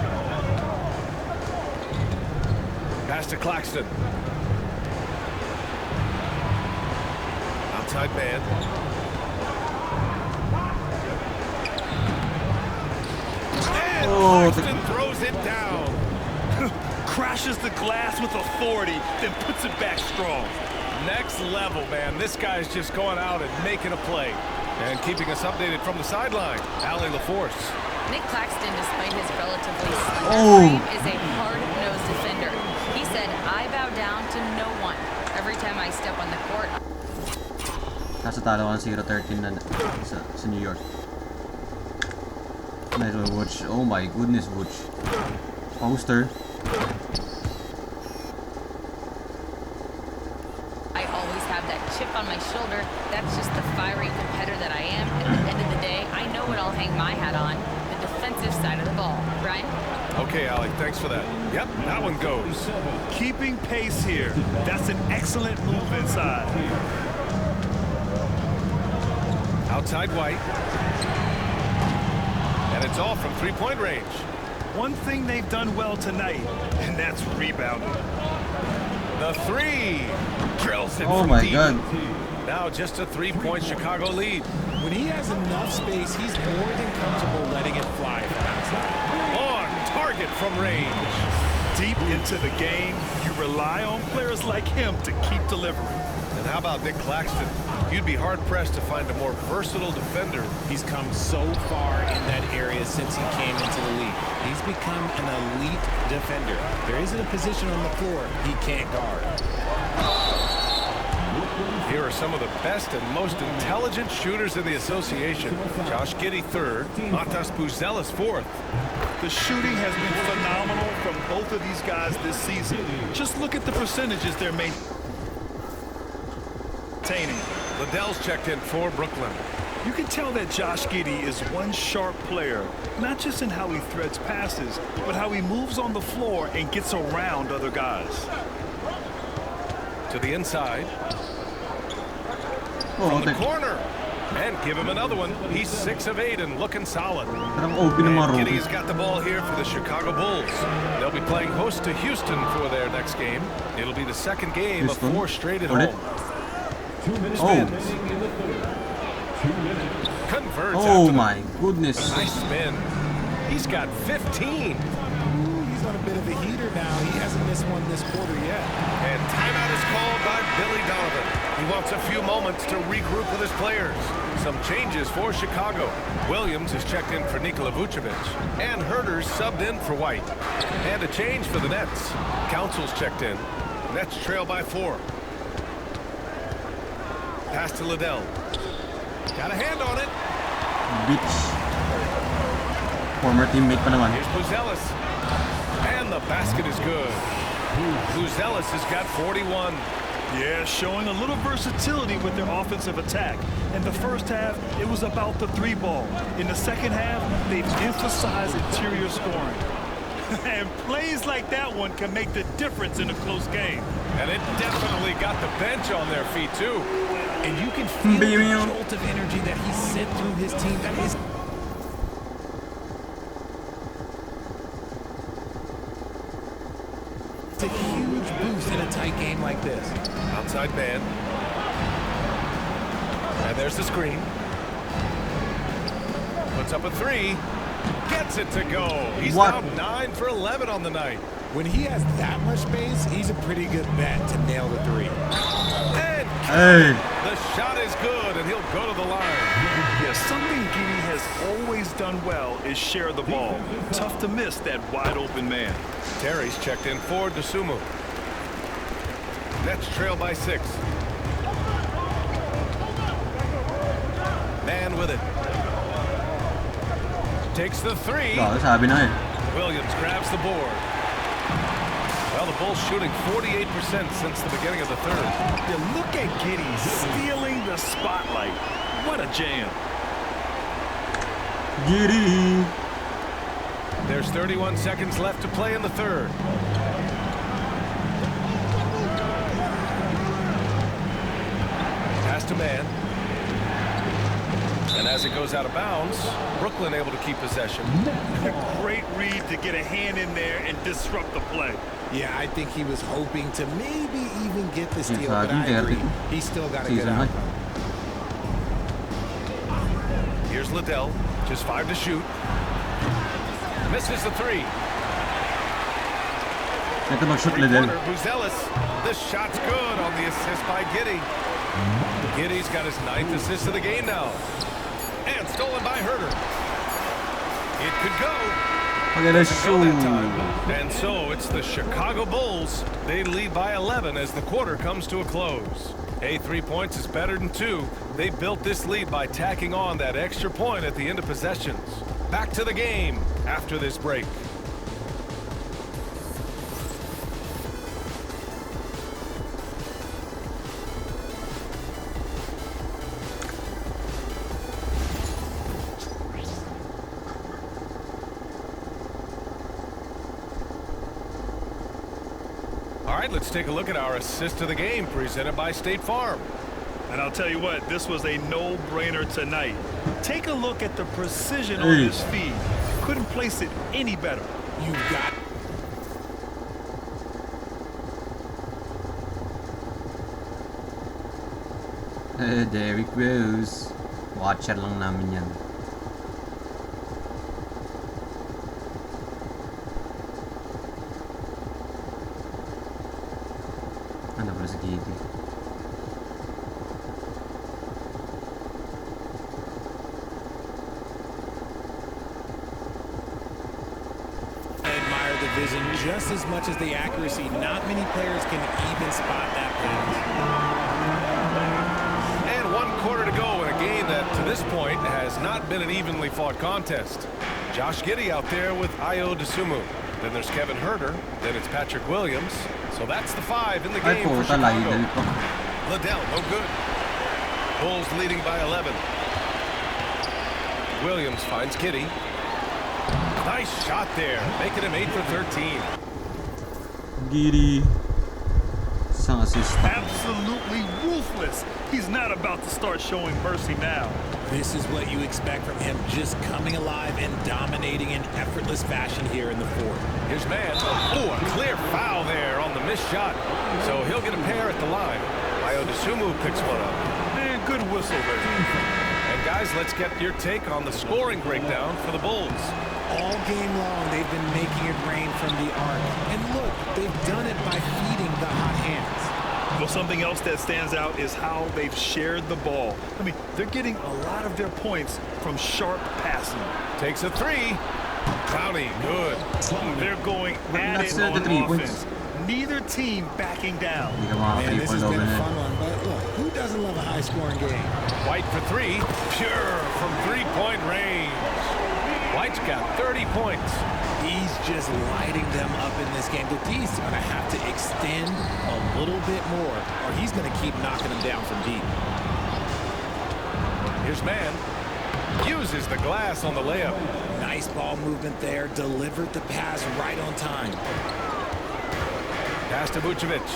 B: Pass to Claxton. Outside man. And Claxton throws it down.
C: Crashes the glass with authority, then puts it back strong.
B: Next level, man. This guy's just going out and making a play. And keeping us updated from the sideline, Allie LaForce.
F: Nick Claxton, despite his relatively slender frame, is a hard-nosed defender. He said, I bow down to no one. Every time I step on the court.
A: Nasa talo ka ng 0-13 na sa New York. Nice one, Wooch. Oh my goodness, Wooch. Poster.
F: I always have that chip on my shoulder. That's just the fiery competitor that I am. At the end of the day, I know what I'll hang my hat on. The defensive side of the ball. Brian?
B: Okay, Allie, thanks for that. Yep, that one goes.
C: Keeping pace here. That's an excellent move inside.
B: Outside White. And it's all from three-point range.
C: One thing they've done well tonight, and that's rebounding.
B: The three. Drills it
A: Oh
B: from
A: my
B: deep.
A: god.
B: Now just a 3-point Chicago lead.
D: When he has enough space, he's more than comfortable letting it fly from outside.
B: On target from range.
C: Deep into the game, you rely on players like him to keep delivering.
B: And how about Nick Claxton? You'd be hard-pressed to find a more versatile defender.
D: He's come so far in that area since he came into the league. He's become an elite defender. There isn't a position on the floor he can't guard.
B: Here are some of the best and most intelligent shooters in the association. Josh Giddey 3rd, Matas Buzelis 4th.
C: The shooting has been phenomenal from both of these guys this season. Just look at the percentages they're maintaining.
B: Liddell's checked in for Brooklyn.
C: You can tell that Josh Giddey is one sharp player, not just in how he threads passes, but how he moves on the floor and gets around other guys.
B: To the inside. From the corner. And give him another one. He's 6 of 8 and looking solid. And Giddey's got the ball here for the Chicago Bulls. They'll be playing host to Houston for their next game. It'll be the second game of 4 straight at home.
E: 2 minutes
A: Oh.
B: Converts.
A: Oh my goodness.
B: Nice spin. He's got 15.
D: He's on a bit of a heater now. He hasn't missed one this quarter yet.
B: And timeout is called by Billy Donovan. He wants a few moments to regroup with his players. Some changes for Chicago. Williams is checked in for Nikola Vucevic. And Herter's subbed in for White. And a change for the Nets. Council's checked in. Nets trail by 4. Pass to Liddell. Got a hand on it.
A: Bitch. Former teammate pa naman.
B: Here's Buzelis. And the basket is good. Buzelis has got 41.
C: Yeah, showing a little versatility with their offensive attack. In the first half, it was about the three ball. In the second half, they've emphasized interior scoring. And plays like that one can make the difference in a close game.
B: And it definitely got the bench on their feet, too.
D: And you can feel the jolt of energy that he sent through his team. That is... It's a huge boost in a tight game like this.
B: Outside man. And there's the screen. Puts up a three. Gets it to go. He's now 9 for 11 on the night.
D: When he has that much space, he's a pretty good bet to nail the three.
B: And the shot is good, and he'll go to the line.
C: Yeah, something Giddy has always done well is share the ball. Tough to miss that wide open man.
B: Terry's checked in for Dosunmu. Nets trail by 6. Man with it. Takes the three.
A: Sabi na eh.
B: Williams grabs the board. Well, the Bulls shooting 48% since the beginning of the third.
C: Yeah, look at Giddy stealing the spotlight. What a jam.
A: Giddy.
B: There's 31 seconds left to play in the third. Pass to man. And as it goes out of bounds, Brooklyn able to keep possession.
C: A great read to get a hand in there and disrupt the play.
D: Yeah, I think he was hoping to maybe even get the steal, but I agree. He's still got a good outcome.
B: Here's Liddell, just 5 to shoot. Misses the three.
A: Ito mag-shoot Liddell.
B: Buzelis. This shot's good on the assist by Giddy. Giddy's got his 9th assist of the game now. And stolen by Herter. It could go. And so it's the Chicago Bulls. They lead by 11 as the quarter comes to a close. Hey, 3 points is better than 2. They built this lead by tacking on that extra point at the end of possessions. Back to the game after this break. All right, let's take a look at our assist of the game presented by State Farm.
C: And I'll tell you what, this was a no-brainer tonight. Take a look at the precision on this feed. Couldn't place it any better.
D: You've got...
A: Derrick Rose. Watcher lang namin yan. Ano ba sa Giddy?
D: Vision just as much as the accuracy. Not many players can even spot that pass.
B: And 1 quarter to go in a game that to this point has not been an evenly fought contest. Josh Giddey out there with Ayo Dosunmu. Then there's Kevin Herter. Then it's Patrick Williams. So that's the 5 in the game for Chicago. Liddell, no good. Bulls leading by 11. Williams finds Giddey. Nice shot there, making him 8 for 13.
A: Giddy. Isang assist.
C: Absolutely ruthless. He's not about to start showing mercy now.
D: This is what you expect from him, just coming alive and dominating in effortless fashion here in the fourth.
B: Here's man. Oh, a clear foul there on the missed shot. So he'll get a pair at the line. Ayo Dosunmu picks one up.
C: And good whistle there.
B: And guys, let's get your take on the scoring breakdown for the Bulls.
D: All game long, they've been making it rain from the arc. And look, they've done it by feeding the hot hands.
C: Well, something else that stands out is how they've shared the ball. I mean, they're getting a lot of their points from sharp passing.
B: Takes a three. Clowney, good.
C: They're going at it on offense. Neither team backing down.
D: Man, this has been a fun one, but look, who doesn't love a high-scoring game.
B: White for three, pure from three-point range. White's got 30 points.
D: He's just lighting them up in this game. The D's going to have to extend a little bit more, or he's going to keep knocking them down from deep.
B: Here's man. Uses the glass on the layup.
D: Nice ball movement there. Delivered the pass right on time.
B: Pass to Vucevic.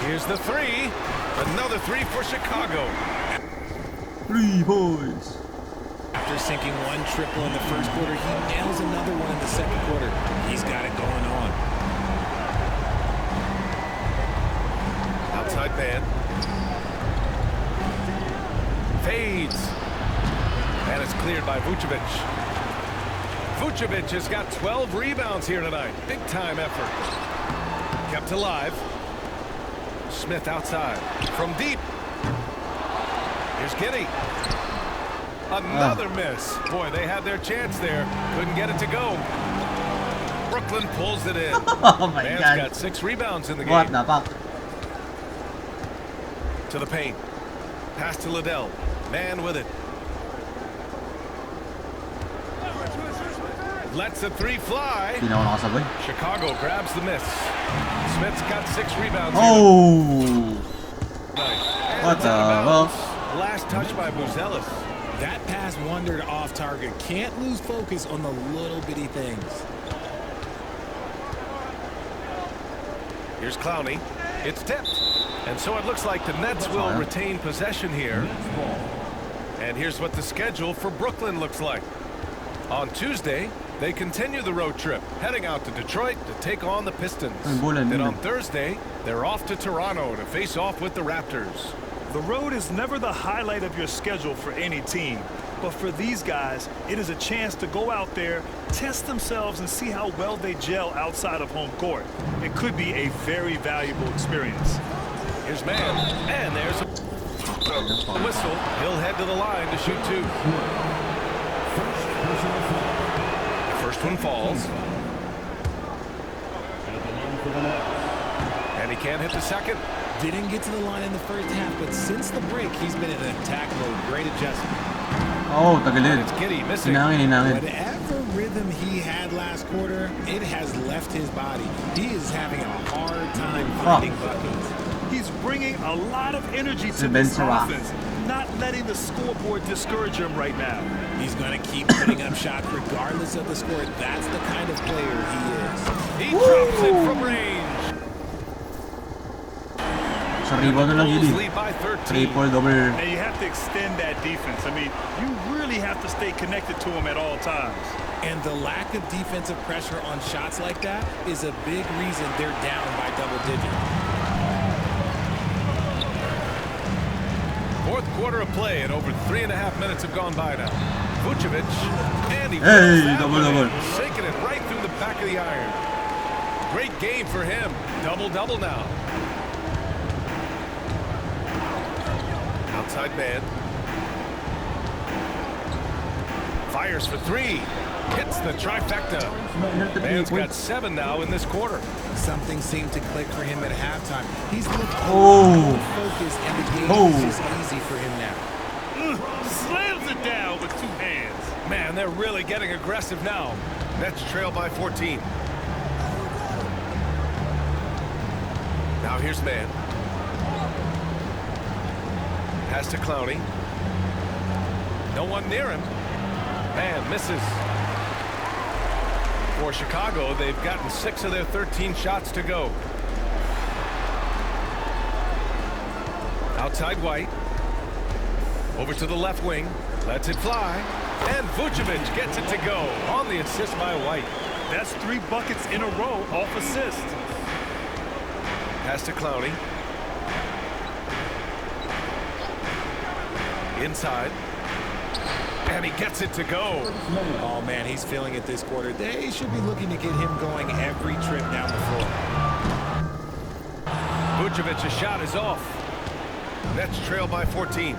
B: Here's the three. Another three for Chicago.
A: 3 points.
D: After sinking one triple in the first quarter, he nails another one in the second quarter. He's got it going on.
B: Outside man. Fades. And it's cleared by Vucevic. Vucevic has got 12 rebounds here tonight. Big time effort. Kept alive. Smith outside. From deep. Here's Giddey. Another miss. Boy, they had their chance there. Couldn't get it to go. Brooklyn pulls it in.
A: Oh my
B: Man's
A: God.
B: got 6 rebounds in the game.
A: What the fuck?
B: To the paint. Pass to Liddell. Man with it. Lets the three fly.
A: Hindi na ako nakasabay.
B: Chicago grabs the miss. Smith's got 6 rebounds.
A: Oh!
B: Here.
A: What the hell?
B: Last touch by Buzelis.
D: That pass wandered off target. Can't lose focus on the little bitty things.
B: Here's Clowney. It's tipped. And so it looks like the Nets will retain possession here. And here's what the schedule for Brooklyn looks like. On Tuesday, they continue the road trip, heading out to Detroit to take on the Pistons. Then on Thursday, they're off to Toronto to face off with the Raptors.
C: The road is never the highlight of your schedule for any team. But for these guys, it is a chance to go out there, test themselves, and see how well they gel outside of home court. It could be a very valuable experience.
B: Here's man, and there's a whistle. He'll head to the line to shoot 2. The first one falls. And he can't hit the second.
D: Didn't get to the line in the first half, but since the break, he's been in attack mode. Great adjustment.
A: Oh, tagalid.
B: It's Giddey missing.
A: Inangin.
D: Whatever rhythm he had last quarter, it has left his body. He is having a hard time finding buckets.
C: He's bringing a lot of energy to this offense, not letting the scoreboard discourage him right now.
D: He's going to keep putting up shots regardless of the score. That's the kind of player he is.
B: He drops it from range.
A: Sa rebound na lang yun.
B: Lead by 13.
A: Triple, double.
C: Now you have to extend that defense. I mean, you really have to stay connected to him at all times.
D: And the lack of defensive pressure on shots like that is a big reason they're down by double digits.
B: Fourth quarter of play, and over 3.5 minutes have gone by now. Vucevic, and he
A: double.
B: sinking it right through the back of the iron. Great game for him. Double-double now. Outside man. Fires for 3. Hits the trifecta. Man's got 7 now in this quarter.
D: Something seemed to click for him at halftime. He's looked focused, and the game is just easy for him now.
C: Slams it down with 2 hands.
B: Man, they're really getting aggressive now. Nets trail by 14. Now here's man. Pass to Clowney. No one near him. Man misses. For Chicago, they've gotten 6 of their 13 shots to go. Outside White. Over to the left wing. Lets it fly. And Vucevic gets it to go on the assist by White.
C: That's 3 buckets in a row off assist.
B: Pass to Clowney. Inside. And he gets it to go.
D: Oh, man, he's feeling it this quarter. They should be looking to get him going every trip down the floor.
B: Vucevic's shot is off. Nets trail by 14.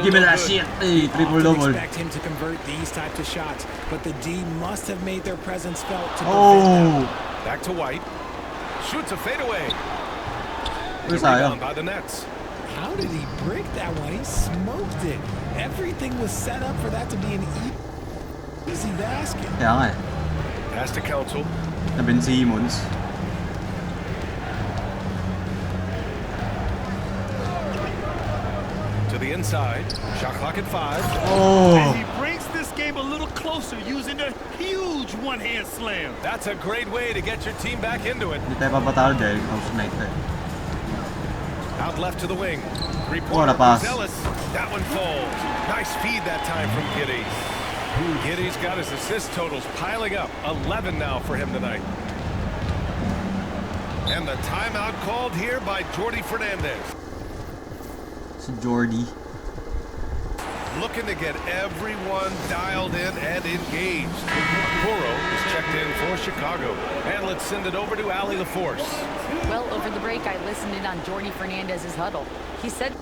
A: Give me that shit. Hey, triple-double.
D: Expect him to convert these types of shots, but the D must have made their presence felt to prevent that.
B: Back to White. Shoots a fadeaway.
A: Uy,
B: Rebound
A: sayang.
B: by the Nets.
D: How did he break that one? He smoked it. Everything was set up for that to be an easy basket.
A: Kaya nga eh.
B: Pass to Council.
A: Na Ben Simmons.
B: To the inside. Shot clock at 5.
A: Oh!
C: And he brings this game a little closer using a huge one-hand slam.
B: That's a great way to get your team back into it.
A: Hindi tayo papatalo dahil close night eh.
B: Out left to the wing.
A: What
B: Three-pointer
A: a pass.
B: Ellis. That one falls. Nice feed that time from Giddey. Giddey's got his assist totals piling up. 11 now for him tonight. And the timeout called here by Jordi Fernandez.
A: Si Jordi.
B: Looking to get everyone dialed in and engaged. Kuro is checked in for Chicago. And let's send it over to Allie LaForce.
F: Well, over the break, I listened in on Jordi Fernandez's huddle. He said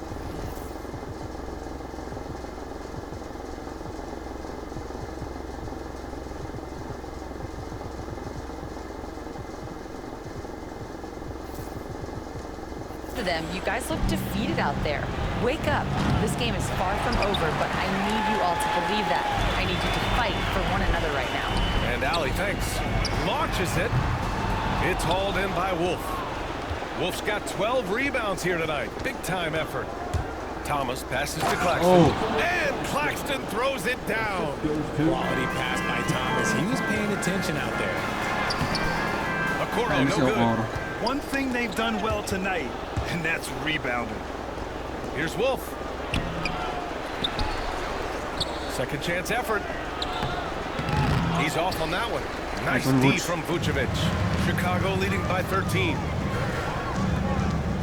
F: to them, you guys look defeated out there. Wake up. This game is far from over, but I need you all to believe that. I need you to fight for one another right now.
B: And Allie, thanks. Launches it. It's hauled in by Wolf. Wolf's got 12 rebounds here tonight. Big time effort. Thomas passes to Claxton.
A: Oh.
B: And Claxton throws it down.
D: Quality pass by Thomas. He was paying attention out there.
B: Okoro,
A: Ayun
B: no
A: si
B: good.
A: Okoro.
C: One thing they've done well tonight, and that's rebounding.
B: Here's Wolf. Second chance effort. He's off on that one. Nice
A: Nice one,
B: D
A: Woods.
B: from Vucevic. Chicago leading by 13.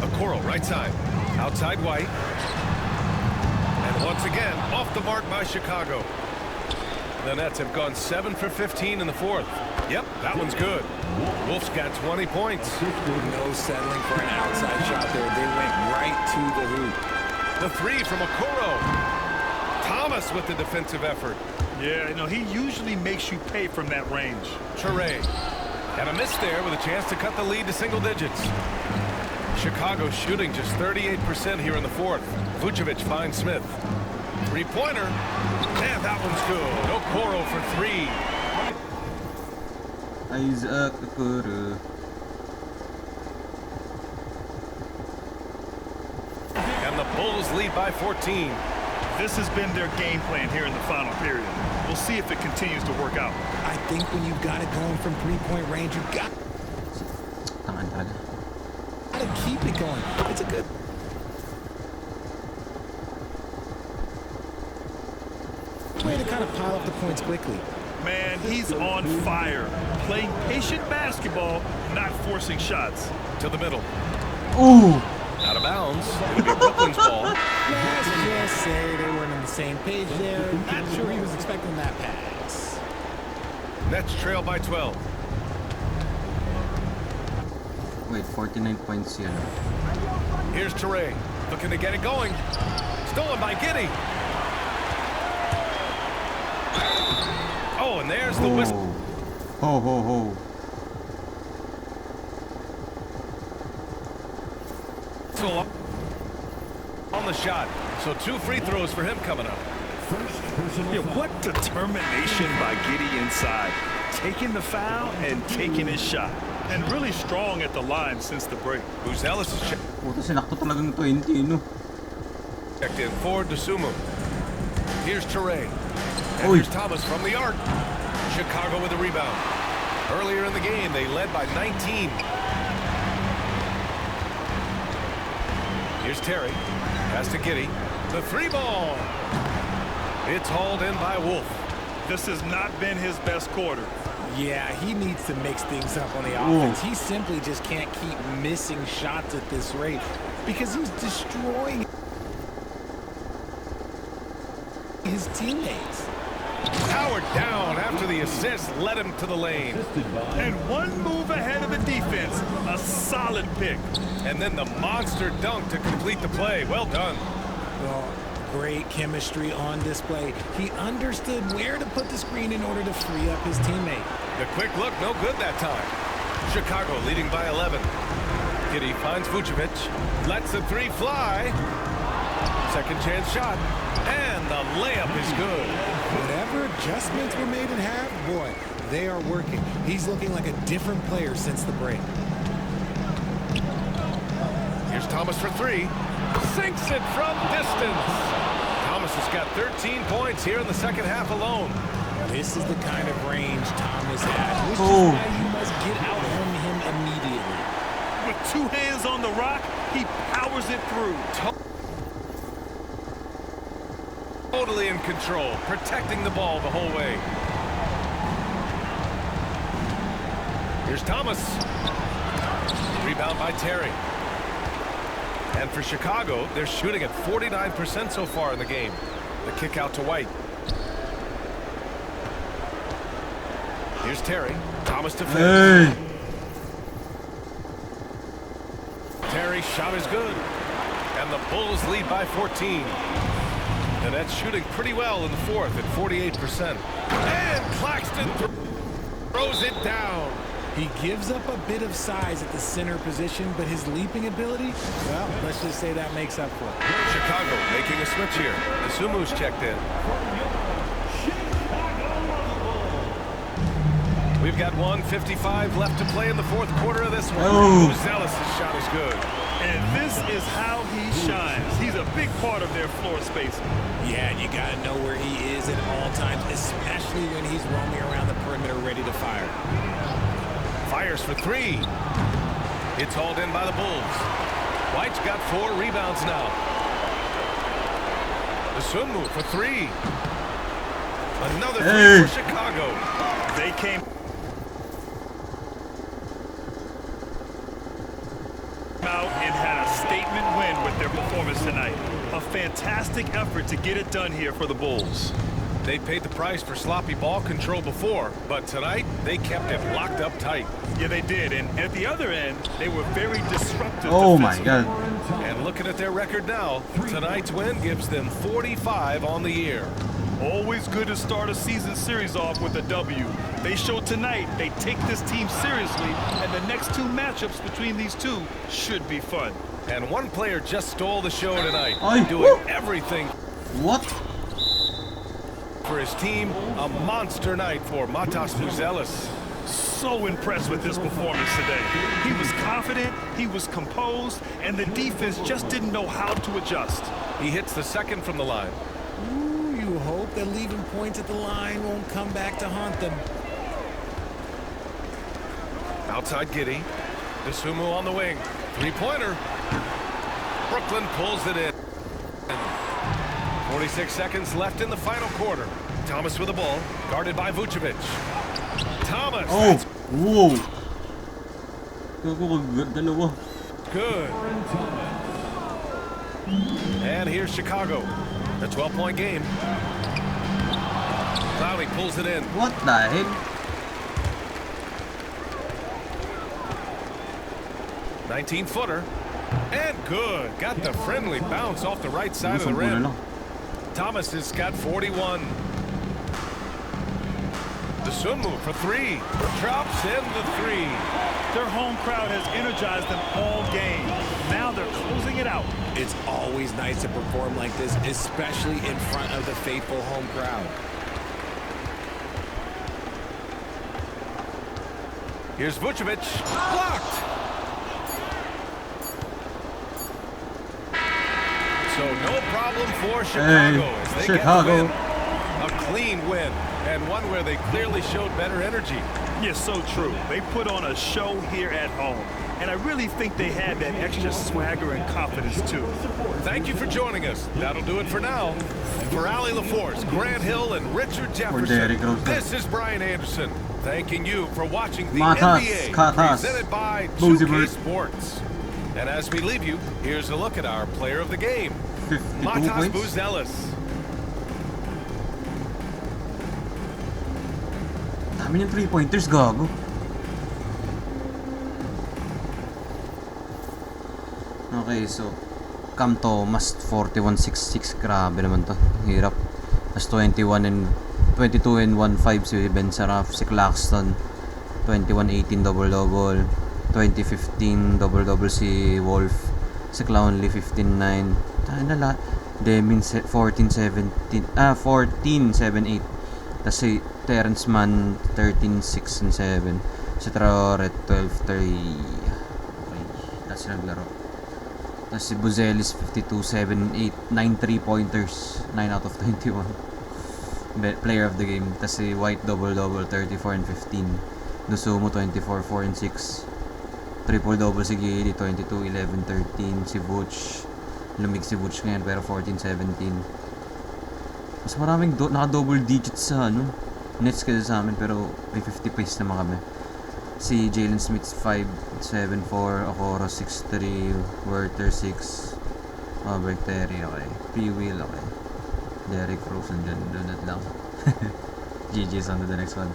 B: Okoro, right side. Outside White. And once again, off the mark by Chicago. The Nets have gone 7 for 15 in the fourth. Yep, that one's good. Wolf's got 20 points.
D: No settling for an outside shot there. They went right to the hoop.
B: The three from Okoro. Thomas with the defensive effort.
C: Yeah, he usually makes you pay from that range.
B: Ture. And a miss there with a chance to cut the lead to single digits. Chicago shooting just 38% here in the fourth. Vucevic finds Smith. Three-pointer. And that one's good. Okoro for 3.
A: Isaac Okoro.
B: And the Bulls lead by 14.
C: This has been their game plan here in the final period. We'll see if it continues to work out.
D: I think when you've got it going from three-point range, you've got
A: Tangan talaga.
D: to keep it going. It's a good... way to kind of pile up the points quickly.
C: Man, he's on fire. Playing patient basketball, not forcing shots.
B: To the middle.
A: Ooh!
B: Out of bounds. It'll be Brooklyn's ball.
D: Let's just say they weren't on the same page there. Not sure he was expecting that pass.
B: Nets trail by 12.
A: Wait, 49 points here.
B: Here's Ture. Looking to get it going. Stolen by Giddey. Oh, and there's the whistle.
A: Ho, ho, ho.
B: On the shot. So 2 free throws for him coming up.
C: Yeah, what determination by Giddey inside. Taking the foul and taking his shot. And really strong at the line since the break.
B: Ellis is
A: Puta, sinakto talagang 20, no?
B: checked in for Dosunmu. Here's Ture. And
A: Oy.
B: here's Thomas from the arc. Chicago with a rebound. Earlier in the game, they led by 19. Here's Terry. Pass to Giddey. The 3-ball. It's hauled in by Wolf.
C: This has not been his best quarter.
D: Yeah, he needs to mix things up on the offense. He simply just can't keep missing shots at this rate because he's destroying his teammates.
B: Powered down after the assist led him to the lane.
C: And one move ahead of the defense. A solid pick.
B: And then the monster dunk to complete the play. Well done.
D: Well, great chemistry on display. He understood where to put the screen in order to free up his teammate.
B: The quick look, no good that time. Chicago leading by 11. Giddy finds Vucevic. Lets the three fly. Second chance shot. And the layup is good.
D: Whatever adjustments were made in half, boy, they are working. He's looking like a different player since the break.
B: Here's Thomas for three. Sinks it from distance. Thomas has got 13 points here in the second half alone.
D: This is the kind of range Thomas has, which is why you must get out on him immediately.
C: With two hands on the rock, he powers it through.
B: Totally in control, protecting the ball the whole way. Here's Thomas. Rebound by Terry. And for Chicago, they're shooting at 49% so far in the game. The kick out to White. Here's Terry. Thomas to finish.
A: Hey.
B: Terry's shot is good. And the Bulls lead by 14. And that's shooting pretty well in the fourth at 48%. And Claxton throws it down.
D: He gives up a bit of size at the center position, but his leaping ability, well, let's just say that makes up for it.
B: Chicago making a switch here. Asumu's checked in. We've got 1:55 left to play in the fourth quarter of this one. Zealous' shot is good.
C: And this is how he shines. He's a big part of their floor spacing.
D: Yeah, you got to know where he is at all times, especially when he's roaming around the perimeter ready to fire.
B: Fires for three. It's hauled in by the Bulls. White's got 4 rebounds now. Asumu for three. Another three for Chicago.
C: They came out and had a statement win with their performance tonight. A fantastic effort to get it done here for the Bulls.
B: They paid the price for sloppy ball control before, but tonight they kept it locked up tight.
C: Yeah, they did. And at the other end, they were very disruptive.
A: Oh my God.
B: And looking at their record now, tonight's win gives them 45 on the year.
C: Always good to start a season series off with a W. They showed tonight they take this team seriously, and the next 2 matchups between these two should be fun.
B: And one player just stole the show tonight, doing everything for his team. A monster night for Matas Buzelis.
C: So impressed with his performance today. He was confident, he was composed, and the defense just didn't know how to adjust.
B: He hits the second from the line.
D: Ooh, you hope that leaving points at the line won't come back to haunt them.
B: Outside Giddy. Asumu on the wing. Three-pointer. Brooklyn pulls it in. 46 seconds left in the final quarter. Thomas with the ball, guarded by Vucevic. Thomas.
A: Whoa.
B: Good. And here's Chicago. A 12-point game. Clowney pulls it in.
A: What the heck?
B: 19-footer. And good. Got the friendly bounce off the right side of the rim. Thomas has got 41. The Sunmu for three. Drops in the three.
C: Their home crowd has energized them all game. Now they're closing it out.
D: It's always nice to perform like this, especially in front of the faithful home crowd.
B: Here's Vucevic. Blocked. So no problem for Chicago as they get the win. A clean win, and one where they clearly showed better energy.
C: Yes, so true. They put on a show here at home, and I really think they had that extra swagger and confidence too.
B: Thank you for joining us. That'll do it for now. For Allie LaForce, Grant Hill, and Richard Jefferson, this is Brian Anderson, thanking you for watching the NBA presented by 2K Sports. And as we leave you, here's a look at our player of the game, Matas Buzelis.
A: Dami ng 3-pointers, gago. Okay, so Cam Thomas 41-6-6, grabe naman to, hirap. Tapos 22 and 1-5 si Ben Saraf, si Claxton 21-18 double-double. 2015 double-double si Wolf. Si Clownly 15-9. Demin 14-17. 14-7-8. Tapos si Terrence Mann 13-6 and 7. Si Traore 12-3. Okay. Tapos naglaro. Tapos si Buzelis 52-7-8. 9 3-pointers. 9 out of 21. Player of the game. Tapos si White double-double 34 and 15. Dusumo 24 4 and 6. Triple-double si Gili 22 11 13. Si Butch lumig si Butch ngayon pero 14-17. Mas maraming naka-double digits sa Nets kaysa sa amin pero may 50 pace naman kami. Si Jalen Smith 5-7-4, Okoro 6-3, Werther 6, Robert Terry, okay. P-Wheel, okay. Derrick Rose, andyan, donut lang. GG's on to the next one.